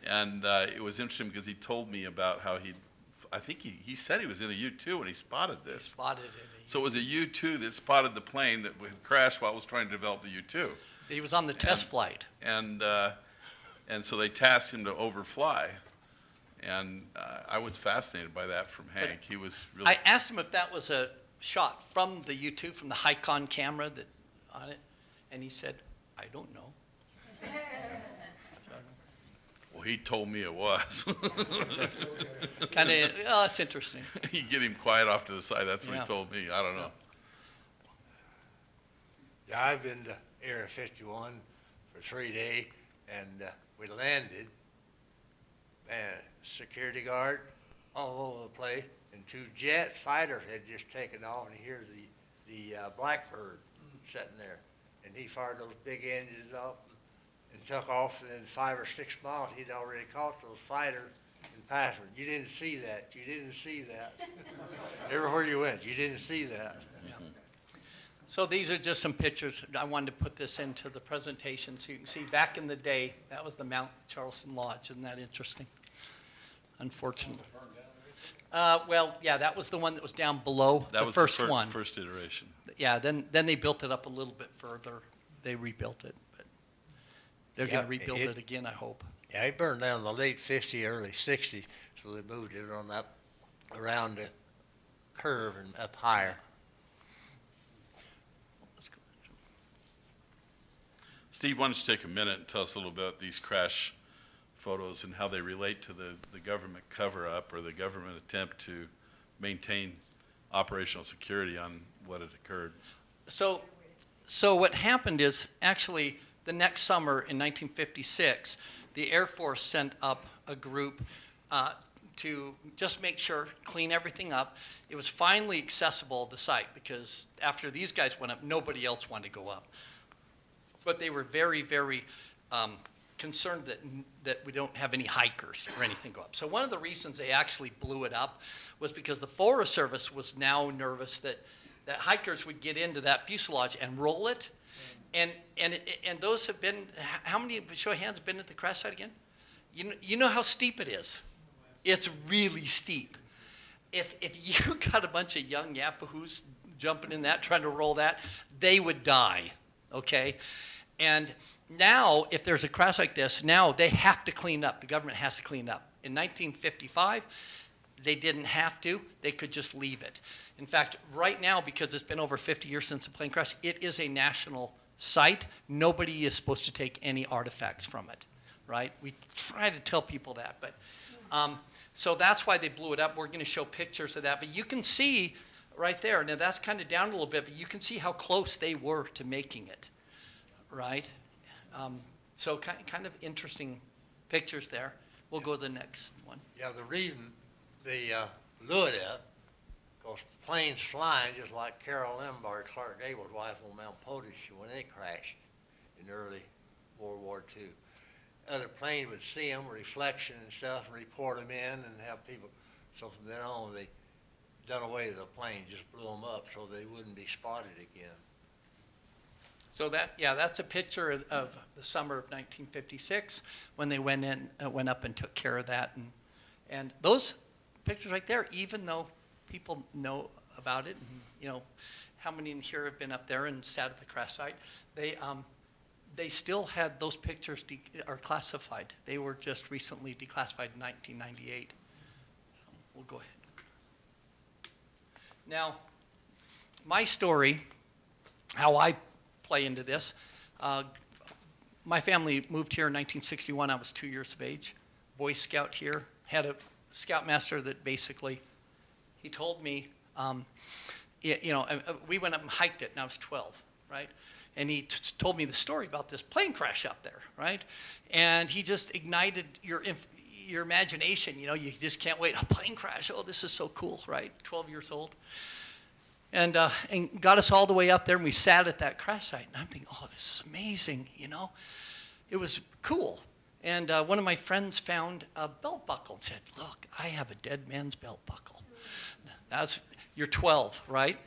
And it was interesting because he told me about how I think he said he was in a U-2 when he spotted this. Spotted it. So it was a U-2 that spotted the plane that had crashed while it was trying to develop the U-2. He was on the test flight. And so they tasked him to overfly. And I was fascinated by that from Hank. He was really. I asked him if that was a shot from the U-2, from the Hicon camera that on it, and he said, "I don't know." Well, he told me it was. Kind of, oh, that's interesting. You get him quiet off to the side. That's what Yeah. he told me. I don't know. Yeah, I've been to Area 51 for 3 days, and we landed, and security guard all over the place, and 2 jet fighters had just taken off, and here's the Blackbird sitting there, and he fired those big engines up and took off, and then 5 or 6 miles, he'd already caught those fighters and passed them. You didn't see that. You didn't see that. Everywhere you went, you didn't see that. So these are just some pictures. I wanted to put this into the presentation so you can see back in the day, that was the Mount Charleston Lodge. Isn't that interesting? Unfortunately. Well, yeah, that was the one that was down below That the was first the one. first iteration. Yeah, then they built it up a little bit further. They rebuilt it, but they're going to Yeah, rebuild it again, I hope. Yeah, it burned down in the late 50s, early 60s, so they moved it on up around the curve and up higher. Let's go. Steve, why don't you take a minute and tell us a little about these crash photos and how they relate to the government cover-up or the government attempt to maintain operational security on what had occurred? So what happened is, actually, the next summer in 1956, the Air Force sent up a group to just make sure, clean everything up. It was finally accessible, the site, because after these guys went up, nobody else wanted to go up. But they were very, very concerned that we don't have any hikers or anything go up. So one of the reasons they actually blew it up was because the Forest Service was now nervous that hikers would get into that fuselage and roll it. And those have been, how many, show of hands, have been at the crash site again? You know how steep it is. It's really steep. If you got a bunch of young yapahoos jumping in that, trying to roll that, they would die, okay? And now, if there's a crash like this, now they have to clean up. The government has to clean up. In 1955, they didn't have to. They could just leave it. In fact, right now, because it's been over 50 years since the plane crash, it is a national site. Nobody is supposed to take any artifacts from it, right? We try to tell people that, but So that's why they blew it up. We're going to show pictures of that. But you can see right there. Now that's kind of down a little bit, but you can see how close they were to making it, right? So kind of interesting pictures there. We'll go to the next one. Yeah, the reason they blew it up, because planes flying, just like Carol Lombard, Clark Gable's wife on Mount Potish, when they crashed in early World War II. Other planes would see them, reflection and stuff, and report them in and have people. So from then on, they done away with the plane, just blew them up so they wouldn't be spotted again. So that's a picture of the summer of 1956 when they went up and took care of that. And those pictures right there, even though people know about it, and how many in here have been up there and sat at the crash site, they still had those pictures are classified. They were just recently declassified in 1998. So we'll go ahead. Now, my story, how I play into this, my family moved here in 1961. I was 2 years of age. Boy Scout here. Had a scoutmaster that basically, he told me, we went up and hiked it, and I was 12, right? And he told me the story about this plane crash up there, right? And he just ignited your imagination. You just can't wait. A plane crash. Oh, this is so cool, right? 12 years old. And got us all the way up there, and we sat at that crash site. And I'm thinking, oh, this is amazing, It was cool. And one of my friends found a belt buckle and said, look, I have a dead man's belt buckle. You're 12, right?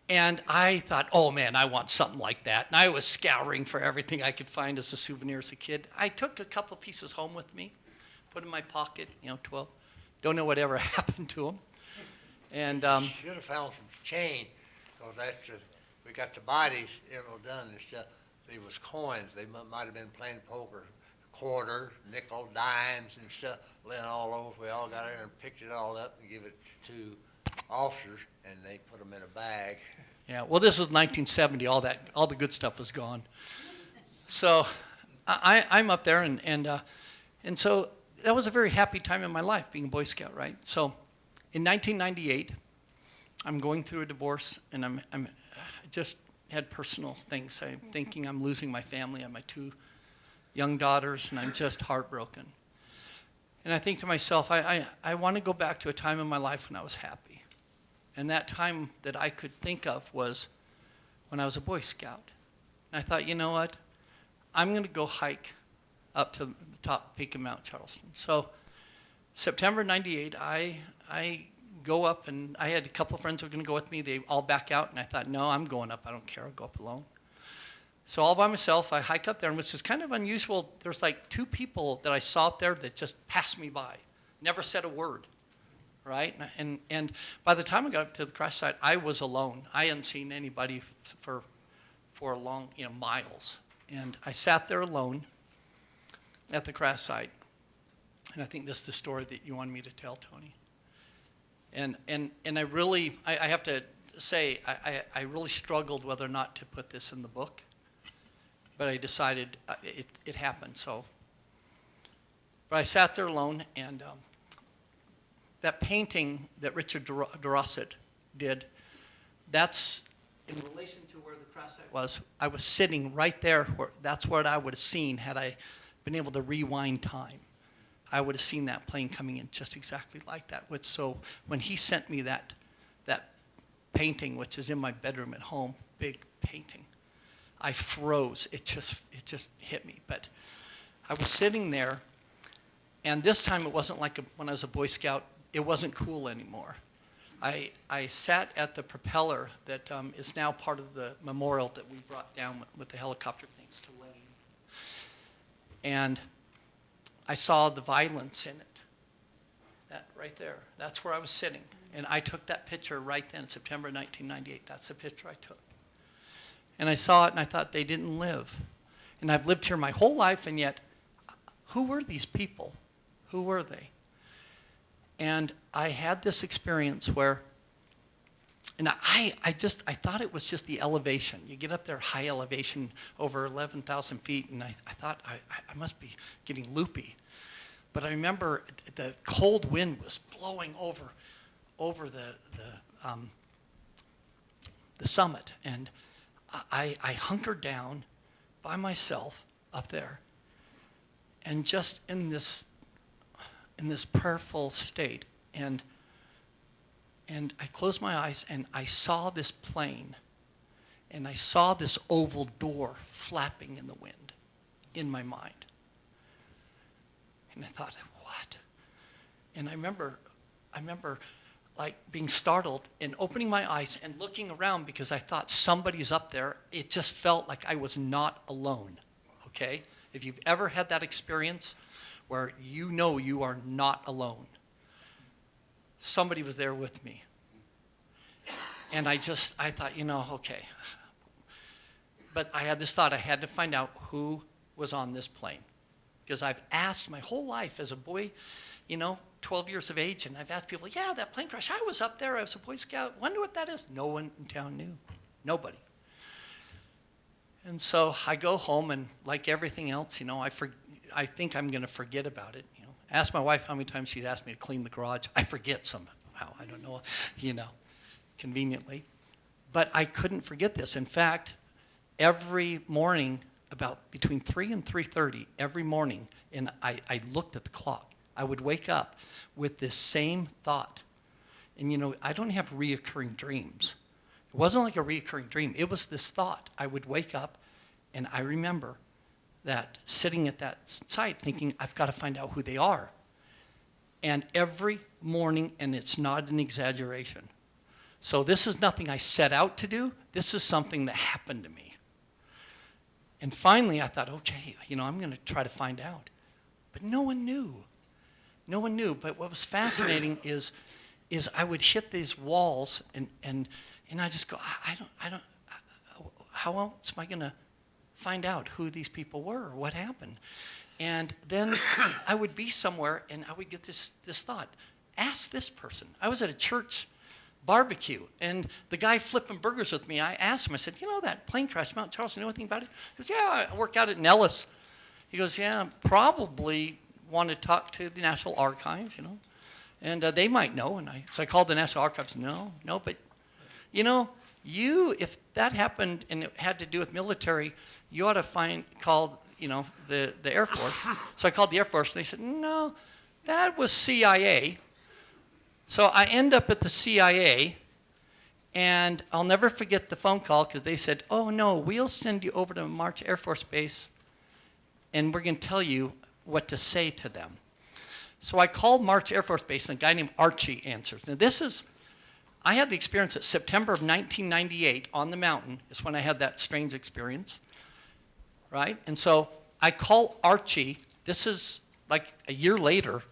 And I thought, oh, man, I want something like that. And I was scouring for everything I could find as a souvenir as a kid. I took a couple pieces home with me, put in my pocket, 12. Don't know whatever happened to them. And should have found some chain, because we got the bodies, done and stuff. There was coins. They might have been playing poker, quarters, nickel, dimes, and stuff, laying all over. We all got in and picked it all up and give it to officers, and they put them in a bag. Yeah, well, this is 1970. All the good stuff was gone. So I'm up there, and so that was a very happy time in my life, being a Boy Scout, right? So in 1998, I'm going through a divorce, and I just had personal things. I'm thinking I'm losing my family. I have my 2 young daughters, and I'm just heartbroken. And I think to myself, I want to go back to a time in my life when I was happy. And that time that I could think of was when I was a Boy Scout. And I thought, you know what? I'm going to go hike up to the top peak of Mount Charleston. So September 98, I go up, and I had a couple of friends who were going to go with me. They all back out, and I thought, no, I'm going up. I don't care. I'll go up alone. So all by myself, I hike up there, and which is kind of unusual. There's like 2 people that I saw up there that just passed me by, never said a word, right? And by the time I got up to the crash site, I was alone. I hadn't seen anybody for a long, miles. And I sat there alone at the crash site. And I think this is the story that you wanted me to tell, Tony. And I really, I have to say, I really struggled whether or not to put this in the book. But I decided it happened, so. But I sat there alone, and that painting that Richard DeRosset did, that's in relation to where the crash site was. I was sitting right there. That's what I would have seen had I been able to rewind time. I would have seen that plane coming in just exactly like that. So when he sent me that painting, which is in my bedroom at home, big painting, I froze. It just hit me. But I was sitting there, and this time it wasn't like when I was a Boy Scout. It wasn't cool anymore. I sat at the propeller that is now part of the memorial that we brought down with the helicopter things to Lane. And I saw the violence in it. That right there. That's where I was sitting. And I took that picture right then, September 1998. That's the picture I took. And I saw it, and I thought, they didn't live. And I've lived here my whole life, and yet, who were these people? Who were they? And I had this experience where, and I thought it was just the elevation. You get up there, high elevation, over 11,000 feet, and I thought, I must be getting loopy. But I remember the cold wind was blowing over the summit, and I hunkered down by myself up there, and just in this prayerful state, and I closed my eyes, and I saw this plane, and I saw this oval door flapping in the wind in my mind. And I thought, what? And I remember like being startled and opening my eyes and looking around because I thought somebody's up there. It just felt like I was not alone, okay? If you've ever had that experience where you know you are not alone, somebody was there with me. And I thought, okay. But I had this thought, I had to find out who was on this plane. Because I've asked my whole life as a boy, 12 years of age, and I've asked people, yeah, that plane crash, I was up there, I was a Boy Scout, wonder what that is. No one in town knew, nobody. And so I go home, and like everything else, I think I'm going to forget about it. Ask my wife how many times she's asked me to clean the garage. I forget somehow, I don't know, conveniently. But I couldn't forget this. In fact, every morning, about between 3 and 3:30 every morning, and I looked at the clock. I would wake up with this same thought. And I don't have reoccurring dreams. It wasn't like a reoccurring dream. It was this thought. I would wake up, and I remember that sitting at that site thinking, I've got to find out who they are. And every morning, and it's not an exaggeration. So this is nothing I set out to do. This is something that happened to me. And finally, I thought, okay, I'm going to try to find out. But no one knew. No one knew. But what was fascinating is I would hit these walls, and I just go, I don't, how else am I going to find out who these people were or what happened? And then I would be somewhere, and I would get this thought, ask this person. I was at a church barbecue, and the guy flipping burgers with me, I asked him, I said, that plane crash, Mount Charleston, know anything about it? He goes, yeah, I work out at Nellis. He goes, yeah, probably want to talk to the National Archives, and they might know. And so I called the National Archives, no, but, if that happened and it had to do with military, you ought to call the Air Force. So I called the Air Force, and they said, no, that was CIA. So I end up at the CIA, and I'll never forget the phone call because they said, oh, no, we'll send you over to March Air Force Base, and we're going to tell you what to say to them. So I called March Air Force Base, and a guy named Archie answers. Now I had the experience at September of 1998 on the mountain is when I had that strange experience, right? And so I call Archie. This is like a year later.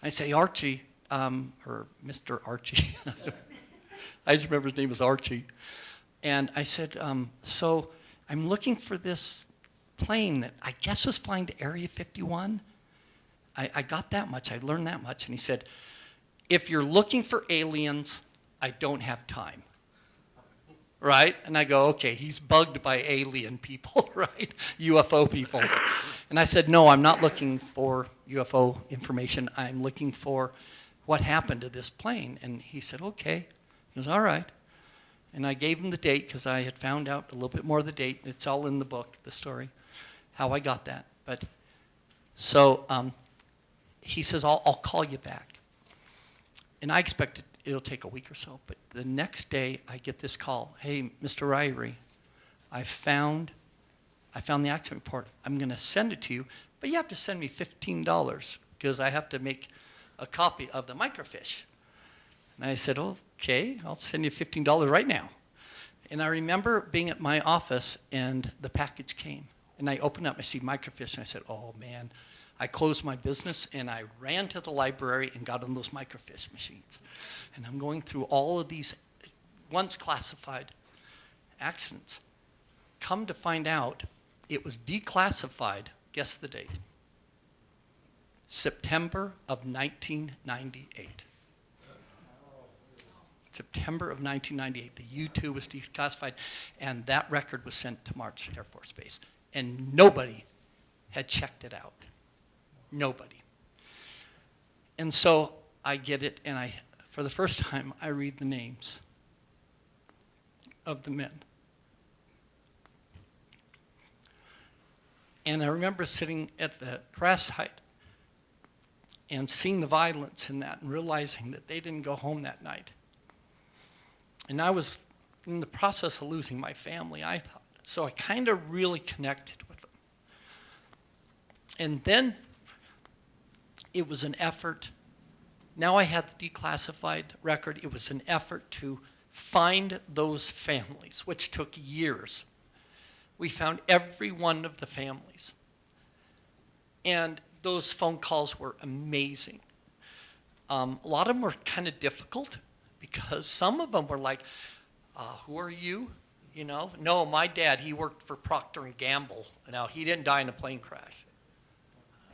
I say, Archie, or Mr. Archie. I just remember his name was Archie. And I said, so I'm looking for this plane that I guess was flying to Area 51. I got that much. I learned that much. And he said, if you're looking for aliens, I don't have time. Right? And I go, okay, he's bugged by alien people, right? UFO people. And I said, no, I'm not looking for UFO information. I'm looking for what happened to this plane. And he said, okay. He goes, all right. And I gave him the date because I had found out a little bit more of the date. It's all in the book, the story, how I got that. But so he says, I'll call you back. And I expected it'll take a week or so. But the next day, I get this call. Hey, Mr. Ririe, I found the accident report. I'm going to send it to you, but you have to send me $15 because I have to make a copy of the microfiche. And I said, okay, I'll send you $15 right now. And I remember being at my office, and the package came. And I opened up, I see microfiche, and I said, oh, man. I closed my business, and I ran to the library and got on those microfiche machines. And I'm going through all of these once classified accidents. Come to find out, it was declassified. Guess the date. September of 1998. September of 1998. The U-2 was declassified, and that record was sent to March Air Force Base. And nobody had checked it out. Nobody. And so I get it, and for the first time, I read the names of the men. And I remember sitting at the crash site and seeing the violence in that and realizing that they didn't go home that night. And I was in the process of losing my family, I thought. So I kind of really connected with them. And then it was an effort. Now I had the declassified record. It was an effort to find those families, which took years. We found every one of the families. And those phone calls were amazing. A lot of them were kind of difficult because some of them were like, who are you? You know, no, my dad, he worked for Procter & Gamble. Now, he didn't die in a plane crash.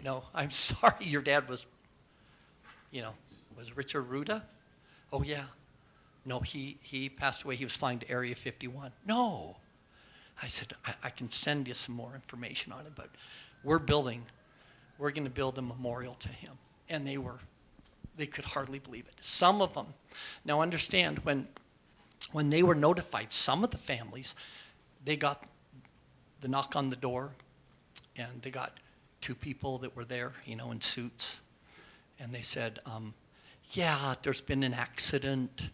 No, I'm sorry, your dad was, was Richard Ruda? Oh, yeah. No, he passed away. He was flying to Area 51. No. I said, I can send you some more information on it, but we're going to build a memorial to him. And they could hardly believe it. Some of them, now understand, when they were notified, some of the families, they got the knock on the door, and they got two people that were there, in suits. And they said, yeah, there's been an accident,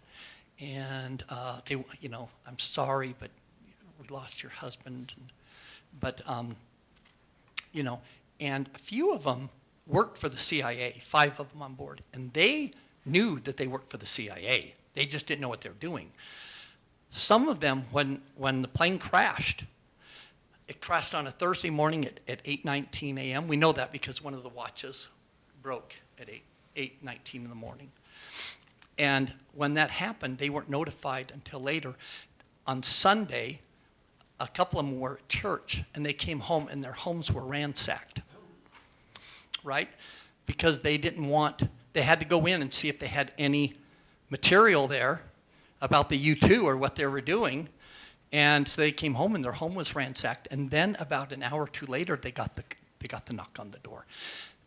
and I'm sorry, but we lost your husband. And a few of them worked for the CIA, 5 of them on board, and they knew that they worked for the CIA. They just didn't know what they were doing. Some of them, when the plane crashed, it crashed on a Thursday morning at 8:19 a.m. We know that because one of the watches broke at 8:19 in the morning. And when that happened, they weren't notified until later. On Sunday, a couple of them were at church, and they came home, and their homes were ransacked, right? Because they had to go in and see if they had any material there about the U-2 or what they were doing. And so they came home, and their home was ransacked. And then about an hour or two later, they got the knock on the door.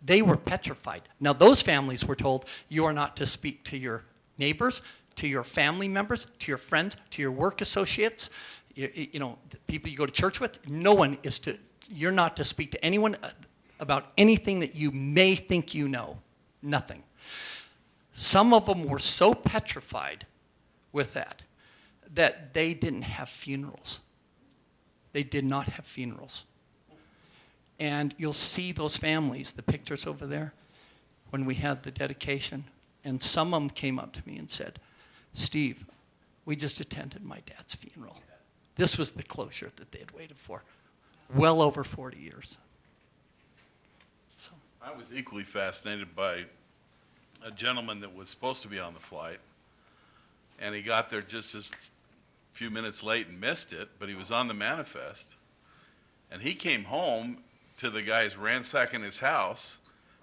They were petrified. Now, those families were told, you are not to speak to your neighbors, to your family members, to your friends, to your work associates, the people you go to church with. You're not to speak to anyone about anything that you may think you know. Nothing. Some of them were so petrified with that they didn't have funerals. They did not have funerals. And you'll see those families, the pictures over there, when we had the dedication. And some of them came up to me and said, Steve, we just attended my dad's funeral. This was the closure that they had waited for. Well over 40 years. So. I was equally fascinated by a gentleman that was supposed to be on the flight, and he got there just a few minutes late and missed it, but he was on the manifest. And he came home to the guys ransacking his house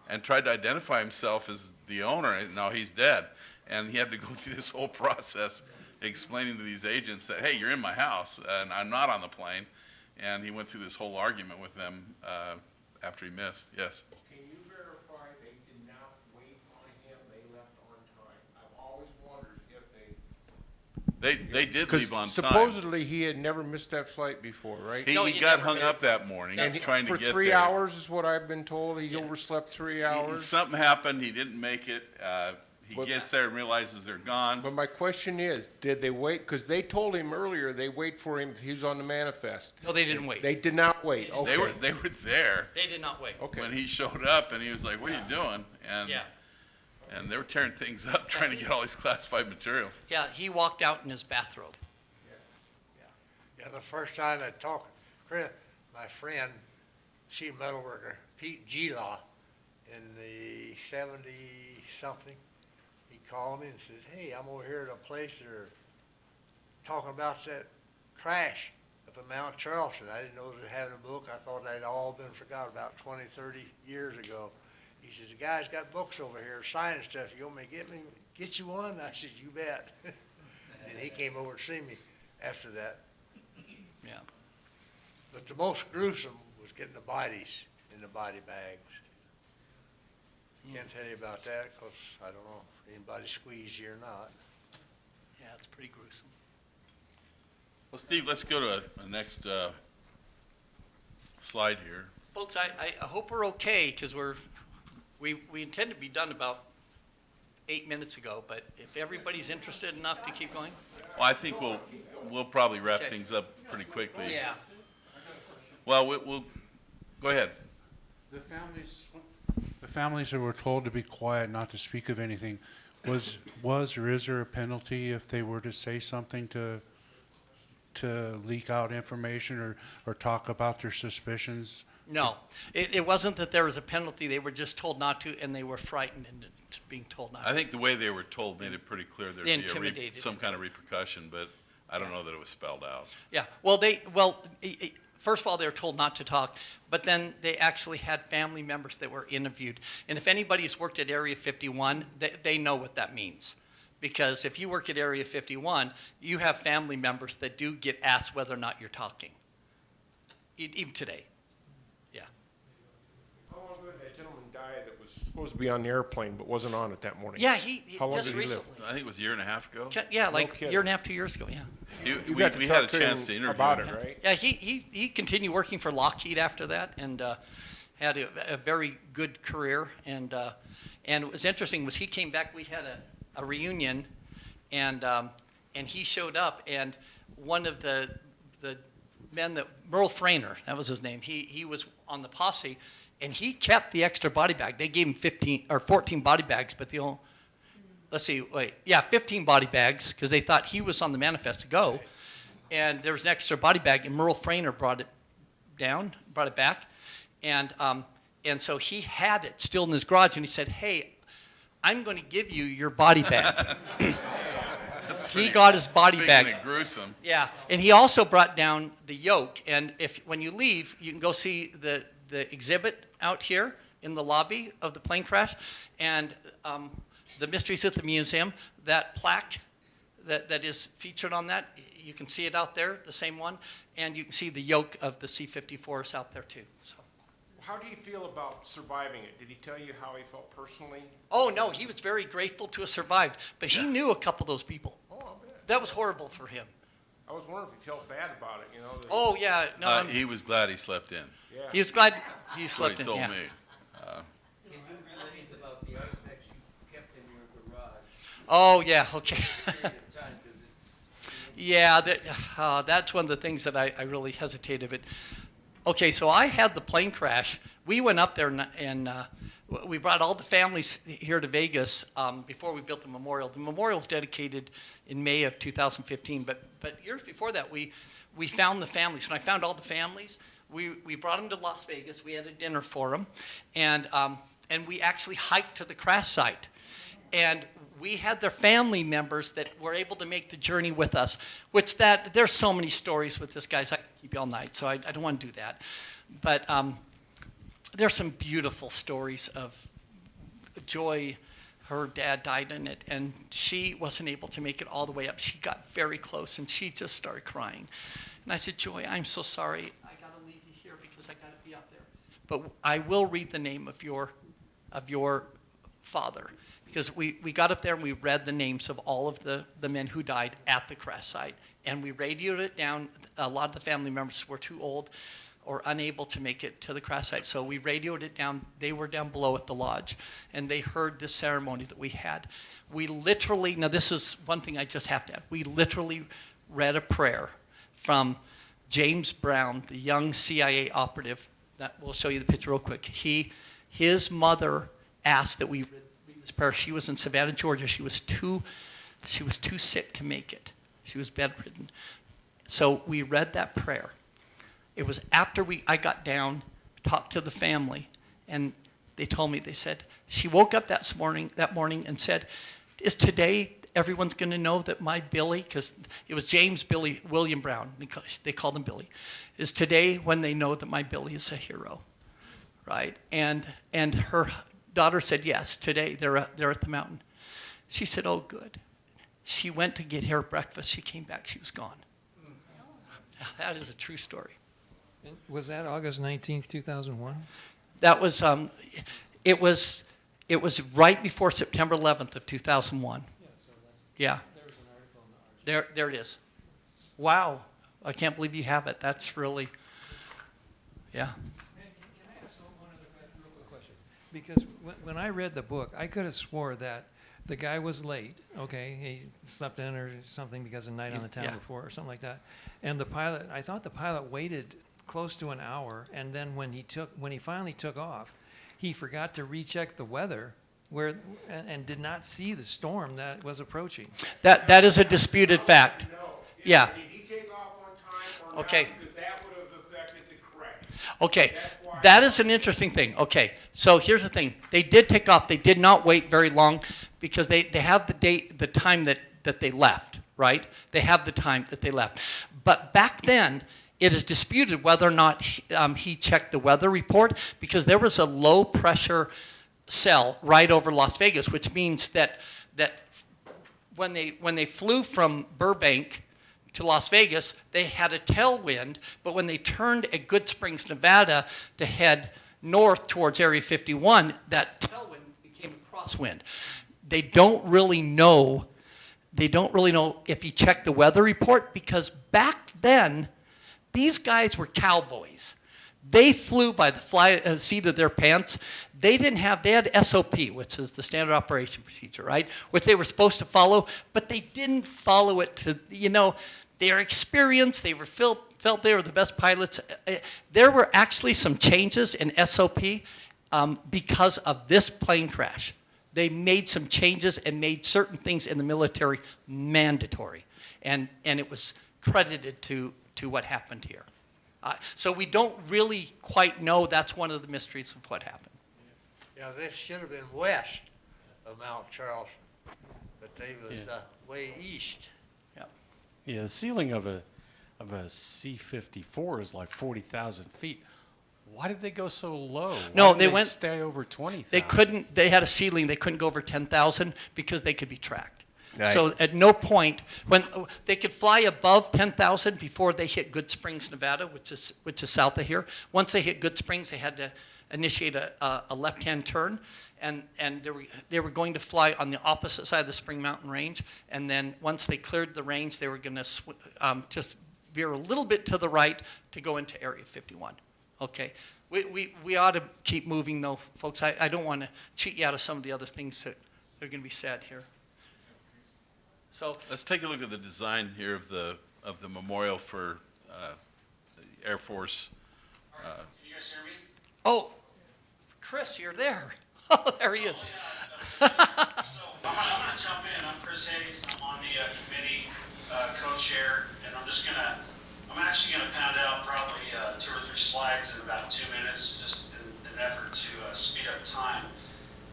and tried to identify himself as the owner, and now he's dead. And he had to go through this whole process explaining to these agents that, hey, you're in my house, and I'm not on the plane. And he went through this whole argument with them after he missed. Yes? Can you verify they did not wait on him? They left on time. I've always wondered if They did leave on time. supposedly he had never missed that flight before, right? He got hung up that morning trying to get there. For 3 hours is what I've been told. He overslept 3 hours. Something happened. He didn't make it. He gets there and realizes they're gone. But my question is, did they wait? Because they told him earlier they wait for him if he was on the manifest. No, they didn't wait. They did not wait. Okay. They were there They did not wait. Okay. when he showed up, and he was like, what are you doing? And they were tearing things up, trying to get all this classified material. Yeah, he walked out in his bathrobe. Yeah, the first time I talked, Chris, my friend, sheet metal worker, Pete G-Law, in the 70-something, he called me and said, hey, I'm over here at a place they're talking about that crash up in Mount Charleston. I didn't know they were having a book. I thought they'd all been forgot about 20, 30 years ago. He says, the guy's got books over here, signing stuff. You want me to get you one? I said, you bet. And he came over to see me after that. Yeah. But the most gruesome was getting the bodies in the body bags. can't tell you about that, because I don't know if anybody squeezed you or not. Yeah, it's pretty gruesome. Well, Steve, let's go to the next slide here. Folks, I hope we're okay, because we intend to be done about 8 minutes ago, but if everybody's interested enough to keep going. Well, I think we'll probably wrap Okay. things up pretty quickly. Yeah. Well, we'll go ahead. The families that were told to be quiet, not to speak of anything, was or is there a penalty if they were to say something to leak out information or talk about their suspicions? No, it wasn't that there was a penalty. They were just told not to, and they were frightened into being told not to. I think the way they were told made it pretty clear there'd be Intimidated. some kind of repercussion, but I don't know that it was spelled out. Yeah, first of all, they were told not to talk, but then they actually had family members that were interviewed. And if anybody's worked at Area 51, they know what that means. Because if you work at Area 51, you have family members that do get asked whether or not you're talking, even today. Yeah. How long ago did that gentleman die that was supposed to be on the airplane but wasn't on it that morning? Yeah, he How long just did he live? recently. I think it was a year and a half ago. Yeah, like a kidding. year and a half, 2 years ago, yeah. You We got to had a talk to chance him to interview about him. it, right? Yeah, he continued working for Lockheed after that, and had a very good career. And what was interesting was he came back. We had a reunion, and he showed up. And one of the men that Merle Frainer, that was his name. He was on the Posse, and he kept the extra body bag. They gave him 15 or 14 body bags, but 15 body bags because they thought he was on the manifest to go. And there was an extra body bag, and Merle Frainer brought it back, and so he had it still in his garage, and he said, "Hey, I'm going to give you your body bag." He got his body bag. Speaking of gruesome. Yeah, and he also brought down the yoke. And when you leave, you can go see the exhibit out here in the lobby of the plane crash, and the Mysteries at the Museum. That plaque that is featured on that, you can see it out there, the same one, and you can see the yoke of the C-54s out there too. So. How do you feel about surviving it? Did he tell you how he felt personally? Oh no, he was very grateful to have survived, but he knew a couple of those people. Oh, I bet. That was horrible for him. I was wondering if he felt bad about it, that Oh yeah, no, He was glad he slept in. yeah. he was glad he That's what slept he in. told Yeah. me. Can you relate about the artifacts you kept in your garage? Oh yeah, okay. Period of time, 'cause it's. Yeah, that's one of the things that I really hesitated. But okay, so I had the plane crash. We went up there and we brought all the families here to Vegas before we built the memorial. The memorial was dedicated in May of 2015, but years before that, we found the families. When I found all the families, we brought them to Las Vegas. We had a dinner for them, and we actually hiked to the crash site. And we had their family members that were able to make the journey with us, there's so many stories with this, guys. I could keep you all night, so I don't want to do that. But there's some beautiful stories of Joy. Her dad died in it, and she wasn't able to make it all the way up. She got very close, and she just started crying. And I said, Joy, I'm so sorry. I got to leave you here because I got to be up there. But I will read the name of your father. Because we got up there and we read the names of all of the men who died at the crash site. And we radioed it down. A lot of the family members were too old or unable to make it to the crash site. So we radioed it down. They were down below at the lodge. And they heard this ceremony that we had. We literally, now this is one thing I just have to add. We literally read a prayer from James Brown, the young CIA operative. We'll show you the picture real quick. His mother asked that we read this prayer. She was in Savannah, Georgia. She was too sick to make it. She was bedridden. So we read that prayer. It was after I got down, talked to the family, and they told me, they said, she woke up that morning and said, is today everyone's going to know that my Billy, because it was James Billy William Brown, they called him Billy, is today when they know that my Billy is a hero, right? And her daughter said, yes, today they're at the mountain. She said, oh, good. She went to get her breakfast. She came back. She was gone. That is a true story. And was that August 19th, 2001? That was, it was It was right before September 11th of 2001. Yeah. There's an article in the article. There it is. Wow. I can't believe you have it. That's really, yeah. Man, can I ask one other real quick question? Because when I read the book, I could have swore that the guy was late, okay? He slept in or something because of night on the town Yeah. before or something like that. And the pilot, I thought the pilot waited close to an hour, and then when he finally took off, he forgot to recheck the weather and did not see the storm that was approaching. That is a disputed fact. No. Yeah. Did he take off on time or Okay. not? Because that would have affected the credit. Okay, That's why- that is an interesting thing. Okay, so here's the thing. They did take off. They did not wait very long because they have the time that they left, right? They have the time that they left. But back then, it is disputed whether or not he checked the weather report because there was a low pressure cell right over Las Vegas, which means that when they flew from Burbank to Las Vegas, they had a tailwind, but when they turned at Good Springs, Nevada to head north towards Area 51, that tailwind became a crosswind. They don't really know if he checked the weather report because back then, these guys were cowboys. They flew by the seat of their pants. They had SOP, which is the standard operation procedure, right? Which they were supposed to follow, but they didn't follow it to, their experience. They felt they were the best pilots. There were actually some changes in SOP because of this plane crash. They made some changes and made certain things in the military mandatory. And it was credited to what happened here. So we don't really quite know. That's one of the mysteries of what happened. Yeah, this should have been west of Mount Charleston, but they was way east. Yeah, the ceiling of a C-54 is like 40,000 feet. Why did they go so low? No, Why they didn't stay over 20,000. They had a ceiling. They couldn't go over 10,000 because they could be tracked. Right. So at no point, when they could fly above 10,000 before they hit Good Springs, Nevada, which is south of here. Once they hit Good Springs, they had to initiate a left-hand turn, and they were going to fly on the opposite side of the Spring Mountain Range. And then once they cleared the range, they were going to just veer a little bit to the right to go into Area 51. Okay, we ought to keep moving though, folks. I don't want to cheat you out of some of the other things that are going to be said here. So Let's take a look at the design here of the memorial for the Air Force. Can you guys hear me? oh, Chris, you're there. Oh, there he is. So I'm gonna jump in. I'm Chris Hayes. I'm on the committee, co-chair, and I'm actually gonna pound out probably 2 or 3 slides in about 2 minutes, just in an effort to speed up time.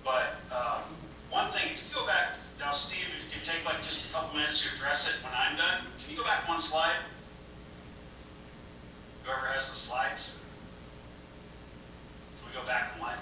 But one thing, if you go back now, Steve, if you can take like just a couple minutes to address it when I'm done, can you go back 1 slide? Whoever has the slides. Can we go back 1?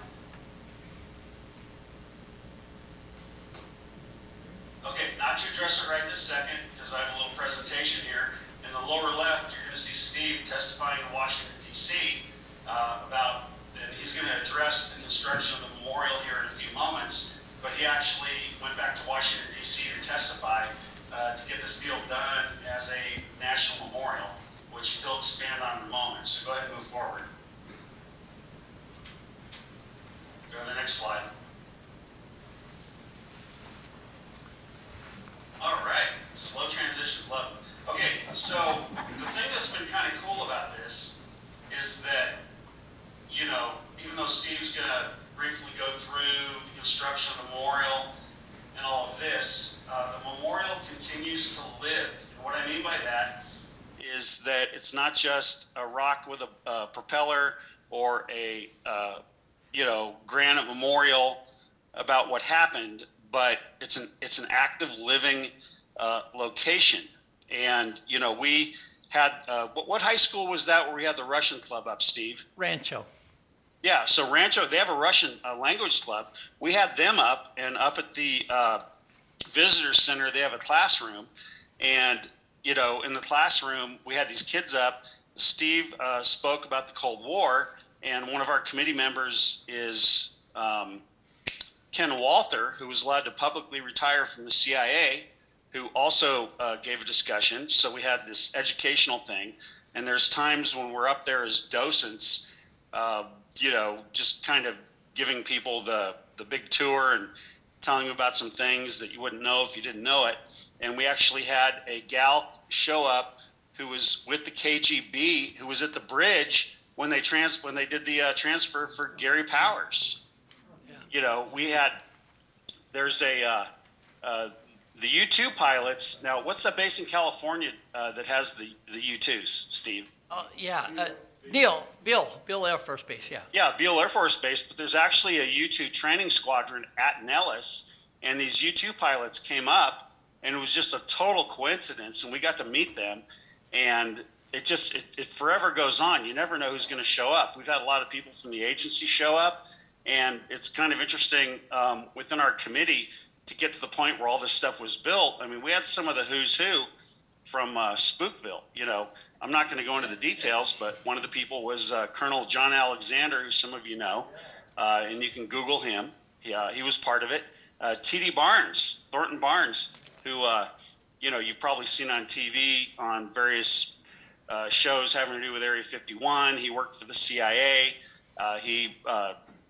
Okay, not to address it right this second, because I have a little presentation here. In the lower left, you're going to see Steve testifying in Washington, D.C. And he's going to address the construction of the memorial here in a few moments, but he actually went back to Washington, D.C. to testify to get this deal done as a national memorial, which he'll expand on in a moment. So go ahead and move forward. Go to the next slide. All right, slow transitions, love it. Okay, so the thing that's been kind of cool about this is that, even though Steve's going to briefly go through the construction of the memorial and all of this, the memorial continues to live. And what I mean by that is that it's not just a rock with a propeller or a, granite memorial about what happened, but it's an active living location. And we had what high school was that where we had the Russian club up, Steve? Rancho. Yeah, so Rancho, they have a Russian language club. We had them up, and up at the visitor center, they have a classroom. And, in the classroom, we had these kids up. Steve spoke about the Cold War, and one of our committee members is Ken Walther, who was allowed to publicly retire from the CIA, who also gave a discussion. So we had this educational thing. And there's times when we're up there as docents, just kind of giving people the big tour and telling them about some things that you wouldn't know if you didn't know it. And we actually had a gal show up who was with the KGB, who was at the bridge when they did the transfer for Gary Powers. There's the U-2 pilots. Now, what's that base in California that has the U-2s, Steve? Beale Air Force Base, yeah. Yeah, Beale Air Force Base, but there's actually a U-2 training squadron at Nellis, and these U-2 pilots came up, and it was just a total coincidence, and we got to meet them, and it forever goes on. You never know who's going to show up. We've had a lot of people from the agency show up, and it's kind of interesting within our committee to get to the point where all this stuff was built. I mean, we had some of the who's who from Spookville. I'm not going to go into the details, but one of the people was Colonel John Alexander, who some of you know, and you can Google him. He was part of it. T.D. Barnes, Thornton Barnes, who, you've probably seen on TV on various shows having to do with Area 51. He worked for the CIA. He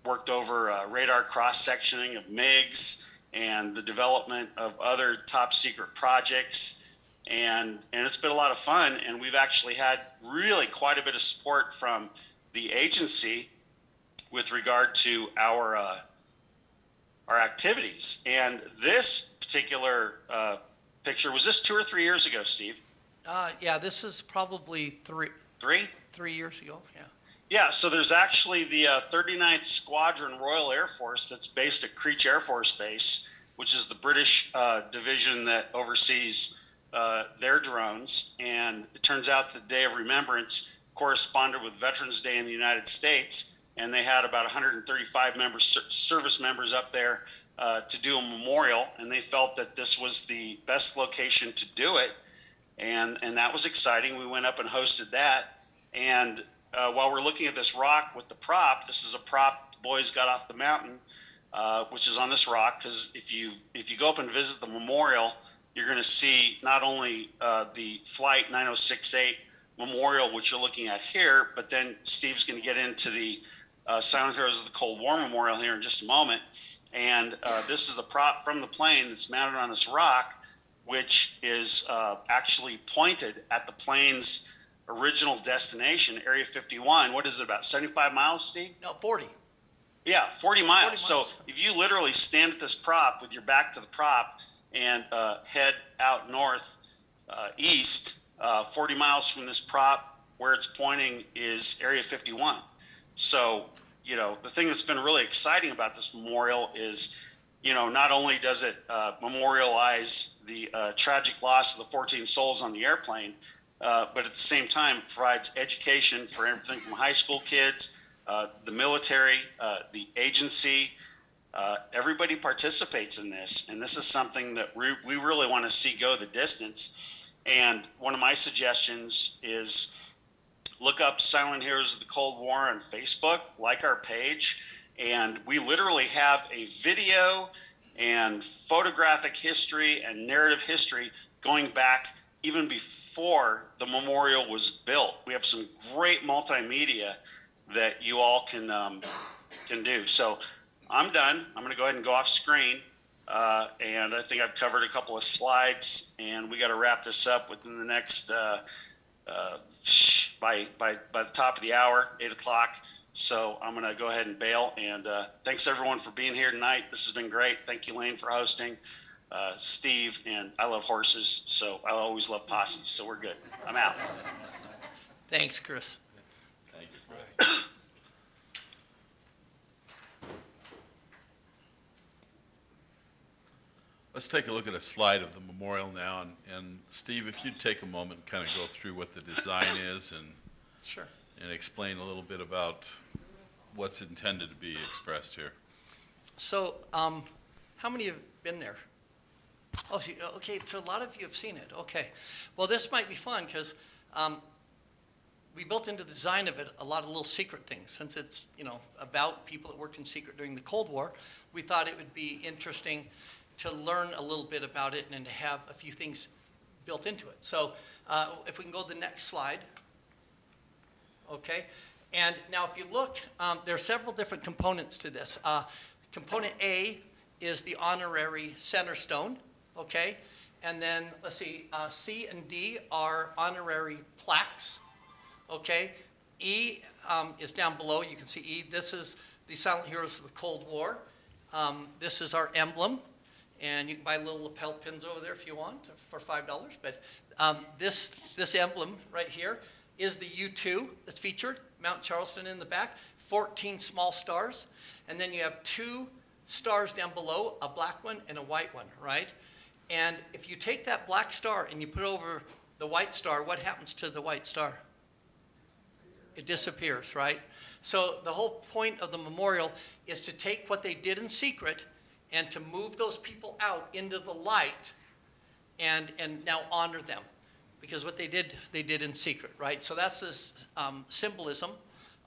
worked over radar cross-sectioning of MiGs and the development of other top secret projects. And it's been a lot of fun, and we've actually had really quite a bit of support from the agency with regard to our activities. And this particular picture, was this 2 or 3 years ago, Steve? This is probably 3 years ago, yeah. Yeah, so there's actually the 39th Squadron Royal Air Force that's based at Creech Air Force Base, which is the British division that oversees their drones. And it turns out the Day of Remembrance corresponded with Veterans Day in the United States, and they had about 135 service members up there to do a memorial, and they felt that this was the best location to do it, and that was exciting. We went up and hosted that, and while we're looking at this rock with the prop, this is a prop the boys got off the mountain, which is on this rock, because if you go up and visit the memorial, you're going to see not only the Flight 9068 memorial, which you're looking at here, but then Steve's going to get into the Silent Heroes of the Cold War memorial here in just a moment. And this is a prop from the plane that's mounted on this rock, which is actually pointed at the plane's original destination, Area 51. What is it, about 75 miles, Steve? No, 40. Yeah, 40 miles. So if you literally stand at this prop with your back to the prop and head out north east, 40 miles from this prop, where it's pointing is Area 51. So, the thing that's been really exciting about this memorial is, not only does it memorialize the tragic loss of the 14 souls on the airplane, but at the same time provides education for everything from high school kids, the military, the agency. Everybody participates in this, and this is something that we really want to see go the distance. And one of my suggestions is look up Silent Heroes of the Cold War on Facebook, like our page, and we literally have a video and photographic history and narrative history going back even before the memorial was built. We have some great multimedia that you all can do. So I'm done. I'm going to go ahead and go off screen. And I think I've covered a couple of slides, and we got to wrap this up within the next by the top of the hour, 8 o'clock. So I'm going to go ahead and bail. And thanks everyone for being here tonight. This has been great. Thank you, Lane, for hosting. Steve, and I love horses, so I always love Posse. So we're good. I'm out. Thanks, Chris. Thank you, Chris. Let's take a look at a slide of the memorial now, and Steve, if you'd take a moment and kind of go through what the design is and Sure. and explain a little bit about what's intended to be expressed here. So, how many have been there? Oh, okay, so a lot of you have seen it. Okay. Well, this might be fun because we built into the design of it a lot of little secret things. Since it's, you know, about people that worked in secret during the Cold War, we thought it would be interesting to learn a little bit about it and to have a few things built into it. So if we can go to the next slide. Okay. And now if you look, there are several different components to this. Component A is the honorary center stone. Okay. And then, let's see, C and D are honorary plaques. Okay. E is down below. You can see E. This is the silent heroes of the Cold War. This is our emblem. And you can buy little lapel pins over there if you want for $5. But this emblem right here is the U-2 that's featured, Mount Charleston in the back, 14 small stars. And then you have 2 stars down below, a black one and a white one, right? And if you take that black star and you put it over the white star, what happens to the white star? It disappears, right? So the whole point of the memorial is to take what they did in secret and to move those people out into the light and now honor them. Because what they did in secret, right? So that's this symbolism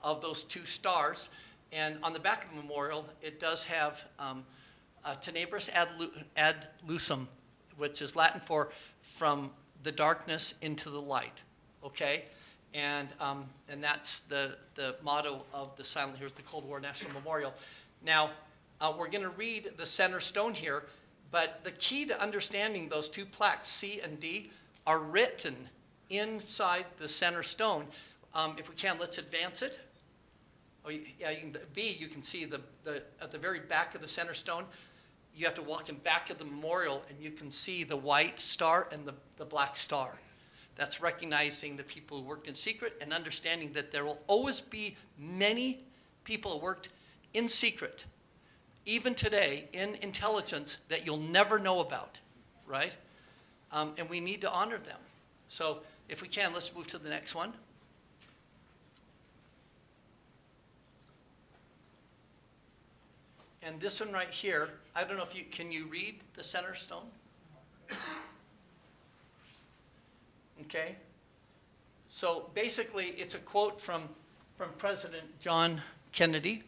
of those 2 stars. And on the back of the memorial, it does have tenebris ad lucem, which is Latin for from the darkness into the light, okay? And that's the motto of the Silent Heroes of the Cold War National Memorial. Now, we're going to read the center stone here, but the key to understanding those 2 plaques, C and D, are written inside the center stone. If we can, let's advance it. Oh, yeah, you can see at the very back of the center stone, you have to walk in back of the memorial and you can see the white star and the black star. That's recognizing the people who worked in secret and understanding that there will always be many people who worked in secret, even today, in intelligence that you'll never know about, right? And we need to honor them. So if we can, let's move to the next one. And this one right here, I don't know if can you read the center stone? Okay. So basically, it's a quote from President John Kennedy,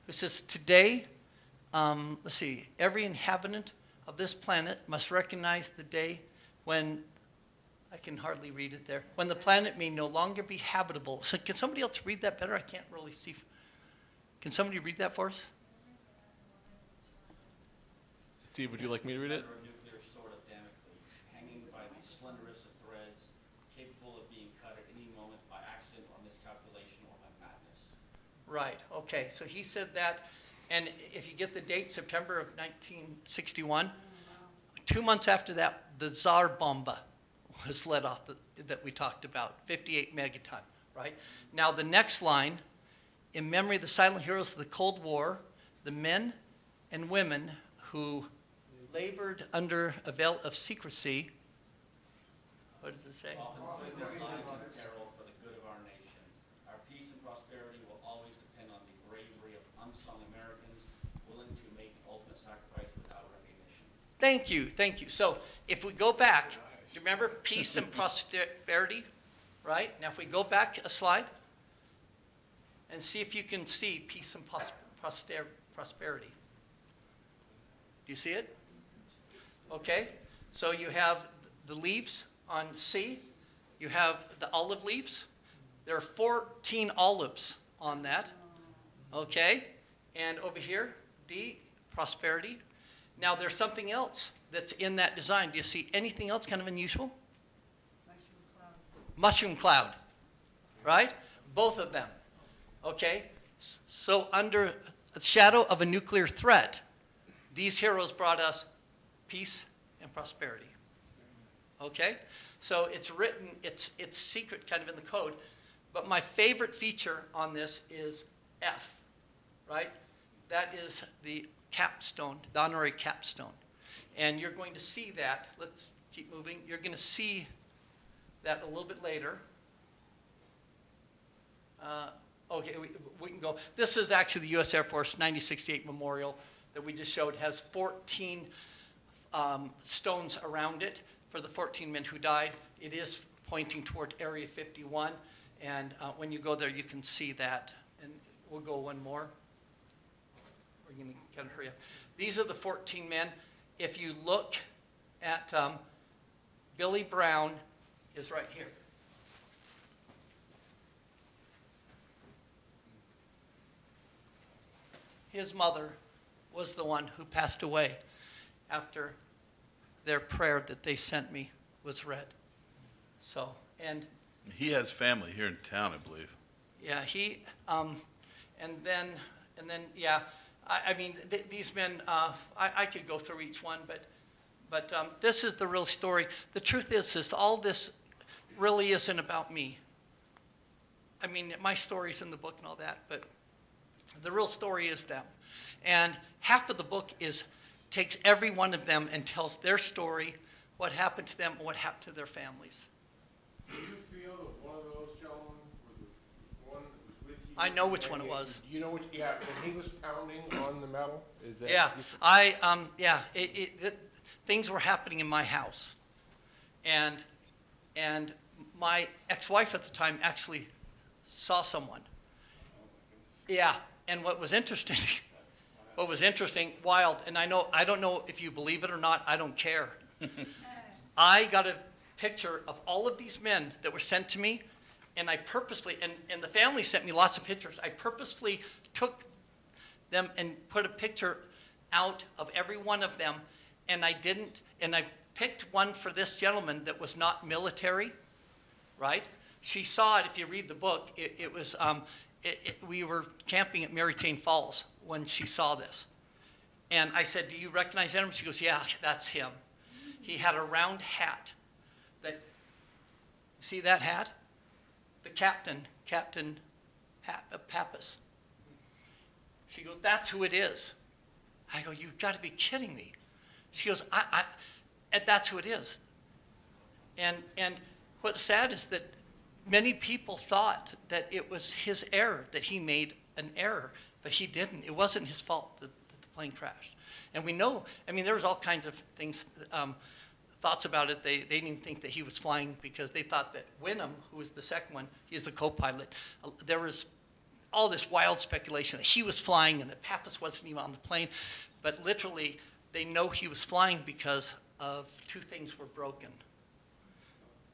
who says, today, let's see, every inhabitant of this planet must recognize the day when, I can hardly read it there, when the planet may no longer be habitable. So can somebody else read that better? I can't really see. Can somebody read that for us? Steve, would you like me to read it? Under a nuclear sword of Damocles, hanging by the slenderest of threads, capable of being cut at any moment by accident or miscalculation or by madness. Right, okay, so he said that, and if you get the date, September of 1961, 2 months after that, the Tsar Bomba was let off that we talked about, 58 megaton, right? Now the next line, in memory of the silent heroes of the Cold War, the men and women who labored under a veil of secrecy, what does it say? Often put their lives in peril for the good of our nation. Our peace and prosperity will always depend on the bravery of unsung Americans willing to make the ultimate sacrifice without recognition. Thank you, thank you. So if we go back, do you remember peace and prosperity, right? Now if we go back a slide and see if you can see peace and prosperity. Do you see it? Okay, so you have the leaves on C. You have the olive leaves. There are 14 olives on that. Okay, and over here, D, prosperity. Now there's something else that's in that design. Do you see anything else kind of unusual? Mushroom cloud, right? Both of them. Okay, so under the shadow of a nuclear threat, these heroes brought us peace and prosperity. Okay? So it's written, it's secret kind of in the code, but my favorite feature on this is F, right? That is the capstone, the honorary capstone. And you're going to see that, let's keep moving, you're going to see that a little bit later. Okay, we can go. This is actually the U.S. Air Force 9068 Memorial that we just showed. Has 14 stones around it for the 14 men who died. It is pointing toward Area 51. And when you go there, you can see that. And we'll go one more. We're going to kind of hurry up. These are the 14 men. If you look at Billy Brown is right here. His mother was the one who passed away after their prayer that they sent me was read. So, and He has family here in town, I believe. yeah, and then, yeah, I mean, these men, I could go through each one, but this is the real story. The truth is all this really isn't about me. I mean, my story's in the book and all that, but the real story is them. And half of the book takes every one of them and tells their story, what happened to them, and what happened to their families. Do you feel that one of those gentlemen was the one that was with you? I know which one it when was. You know which, yeah, when he was pounding on the metal? Is that? Yeah, things were happening in my house. And my ex-wife at the time actually saw someone. Yeah, and what was interesting, wild, and I don't know if you believe it or not, I don't care. I got a picture of all of these men that were sent to me, and I purposely, and the family sent me lots of pictures. I purposefully took them and put a picture out of every one of them, and I picked one for this gentleman that was not military, right? She saw it, if you read the book, we were camping at Marytain Falls when she saw this. And I said, do you recognize him? She goes, yeah, that's him. He had a round hat. See that hat? The captain Pappas. She goes, that's who it is. I go, you've got to be kidding me. She goes, and that's who it is. And what's sad is that many people thought that it was his error, that he made an error, but he didn't. It wasn't his fault that the plane crashed. And we know, I mean, there was all kinds of things, thoughts about it. They didn't even think that he was flying because they thought that Wynnum, who was the second one, he's the co-pilot, there was all this wild speculation that he was flying and that Pappas wasn't even on the plane. But literally, they know he was flying because of two things were broken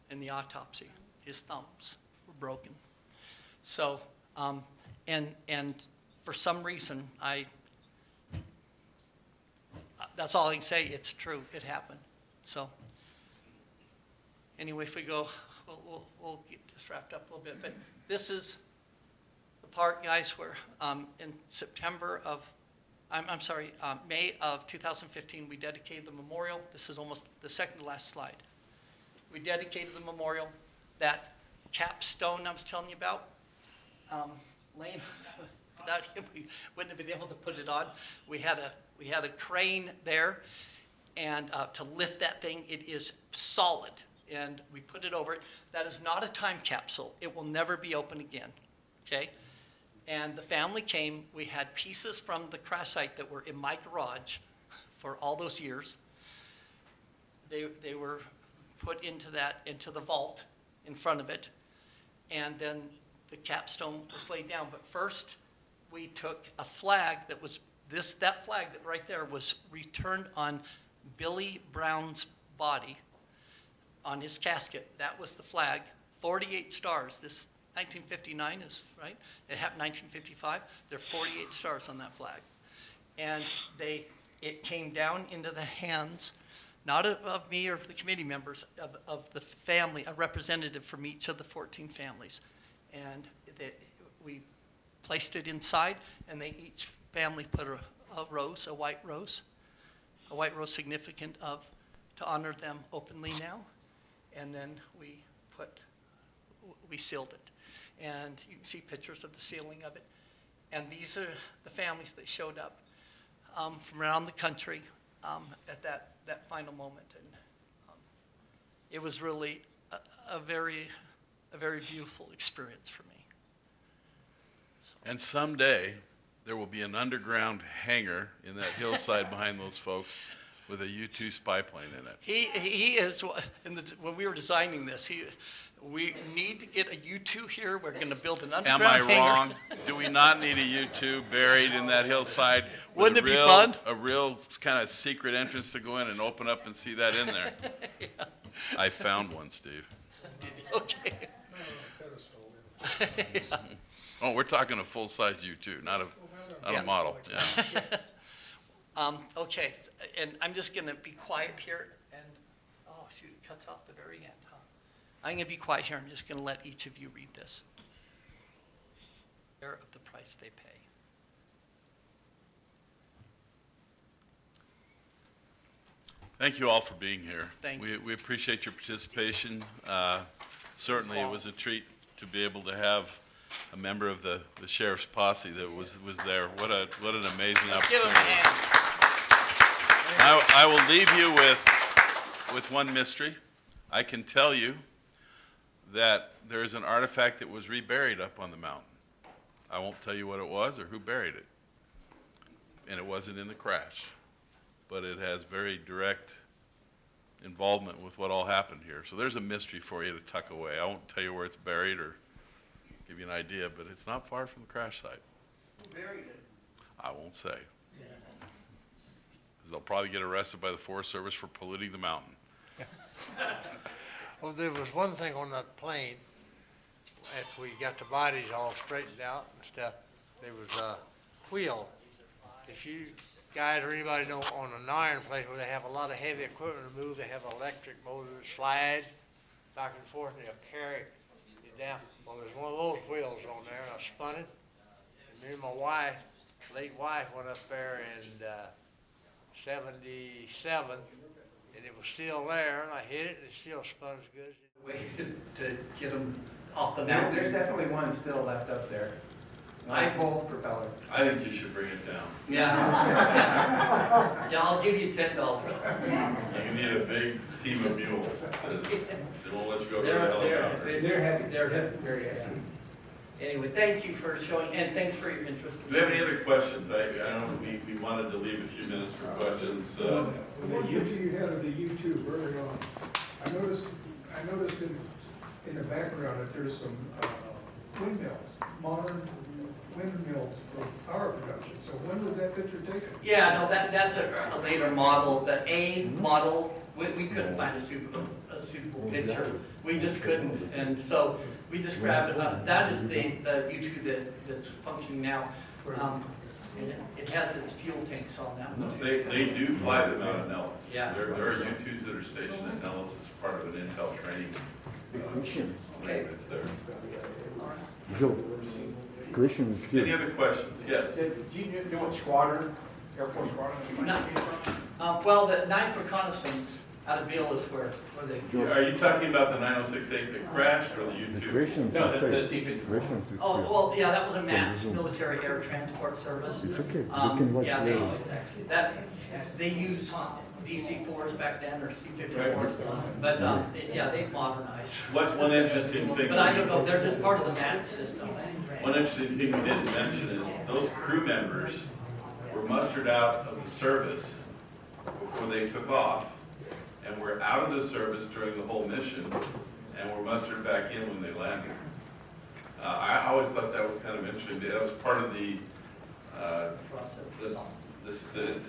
in the autopsy. His thumbs were broken. So, and for some reason, that's all I can say. It's true. It happened. So, anyway, if we go, we'll get this wrapped up a little bit. But this is the part, guys, where in May of 2015, we dedicated the memorial. This is almost the second to last slide. We dedicated the memorial. That capstone I was telling you about, Lane, without him, we wouldn't have been able to put it on. We had a crane there, and to lift that thing, it is solid, and we put it over it. That is not a time capsule. It will never be open again, okay? And the family came. We had pieces from the crash site that were in my garage for all those years. They were put into the vault in front of it, and then the capstone was laid down. But first, we took a flag that flag that right there was returned on Billy Brown's body, on his casket. That was the flag, 48 stars. This 1959 is, right? It happened 1955. There are 48 stars on that flag. And it came down into the hands, not of me or the committee members, of the family, a representative from each of the 14 families. And we placed it inside, and each family put a white rose significant to honor them openly now. And then we sealed it. And you can see pictures of the sealing of it. And these are the families that showed up from around the country at that final moment. And it was really a very beautiful experience for me. So. And someday, there will be an underground hangar in that hillside behind those folks with a U-2 spy plane in it. He is, when we were designing this, we need to get a U-2 here. We're going to build an Am underground I hangar. wrong? Do we not need a U-2 buried in that hillside? with Wouldn't a it be real- fun? A real kind of secret entrance to go in and open up and see that in there. I found one, Steve. Okay. Oh, we're talking a full-size U-2, not Yeah. a model, yeah. Okay, and I'm just going to be quiet here, and, oh, shoot, it cuts off the very end, huh? I'm going to be quiet here. I'm just going to let each of you read this. Share of the price they pay. Thank you all for being here. Thank We appreciate your participation. Certainly, it was a treat to be able to have a member of the sheriff's posse that was there. What an amazing Let's give opportunity. them a hand. I will leave you with one mystery. I can tell you that there is an artifact that was reburied up on the mountain. I won't tell you what it was or who buried it. And it wasn't in the crash. But it has very direct involvement with what all happened here. So there's a mystery for you to tuck away. I won't tell you where it's buried or give you an idea, but it's not far from the crash site. Who buried it? I won't say. Because they'll probably get arrested by the Forest Service for polluting the mountain. Well, there was one thing on that plane, after we got the bodies all straightened out and stuff, there was a wheel. If you guys or anybody know on an iron place where they have a lot of heavy equipment to move, they have an electric motor that slides back and forth, and they'll carry it down. Well, there's one of those wheels on there, and I spun it, and me and my wife, late wife, went up there in 77, and it was still there, and I hit it, and it still spun as good as it. Way to get them off the There's mountain. definitely one still left up there. Full propeller. I think you should bring it down. Yeah. Yeah, I'll give you $10. You need a big team of mules. They won't let you go to the They're helicopter. They're happy, they're very happy. Anyway, thank you for showing, and thanks for your interest. Do we have any other questions? I know we wanted to leave a few minutes for questions. What picture you had of the U-2 early on, I noticed in the background that there's some windmills, modern windmills for power production. So when was that picture taken? Yeah, no, that's a later model. The A model, we couldn't find a suitable picture. We just couldn't, and so we just grabbed it. That is the U-2 that's functioning now. And it has its fuel tanks on that one too. They do fly them out of Nellis. Yeah. There are U-2s that are stationed at Nellis as part of an intel training. Okay. It's there. All right. Joe, question is Any here. other questions? Yes. Do you know what squadron, Air Force squadron? Well, the 9th Reconnaissance out of Beale is where they. Are you talking about the 9068 that crashed or the U-2? Question No, is the here. C-54. Question is Oh, here. well, yeah, that was a MATS, Military Air Transport Service. It's okay. You can watch Yeah, later. they used DC-4s back then, or C-54s, but, yeah, they've modernized. One interesting thing. But I don't know, they're just part of the MATS system. One interesting thing we didn't mention is those crew members were mustered out of the service before they took off, and were out of the service during the whole mission, and were mustered back in when they landed. I always thought that was kind of interesting. That was part of the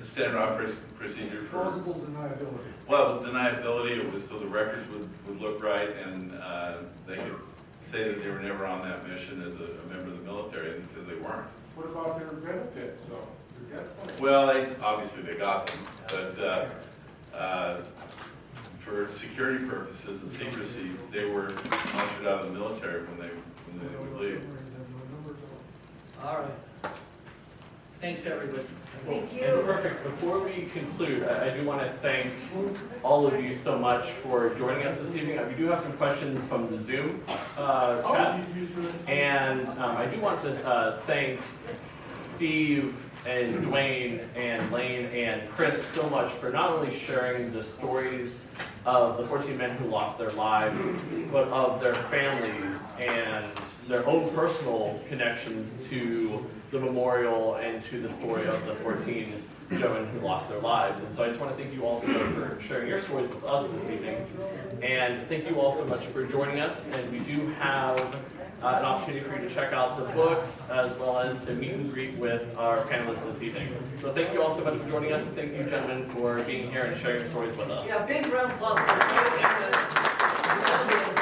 standard operating procedure for. Plausible deniability. Well, it was deniability. It was so the records would look right, and they could say that they were never on that mission as a member of the military, because they weren't. What about their benefits, though? Their death benefits? Well, obviously they got them, but for security purposes and secrecy, they were mustered out of the military when they would leave. All right. Thanks, everybody. Perfect. Before we conclude, I do want to thank all of you so much for joining us this evening. We do have some questions from the Zoom chat. And I do want to thank Steve and Duane and Lane and Chris so much for not only sharing the stories of the 14 men who lost their lives, but of their families and their own personal connections to the memorial and to the story of the 14 gentlemen who lost their lives. And so I just want to thank you all so much for sharing your stories with us this evening. And thank you all so much for joining us. And we do have an opportunity for you to check out the books as well as to meet and greet with our panelists this evening. So thank you all so much for joining us, and thank you, gentlemen, for being here and sharing your stories with us. Yeah, big round of applause for you.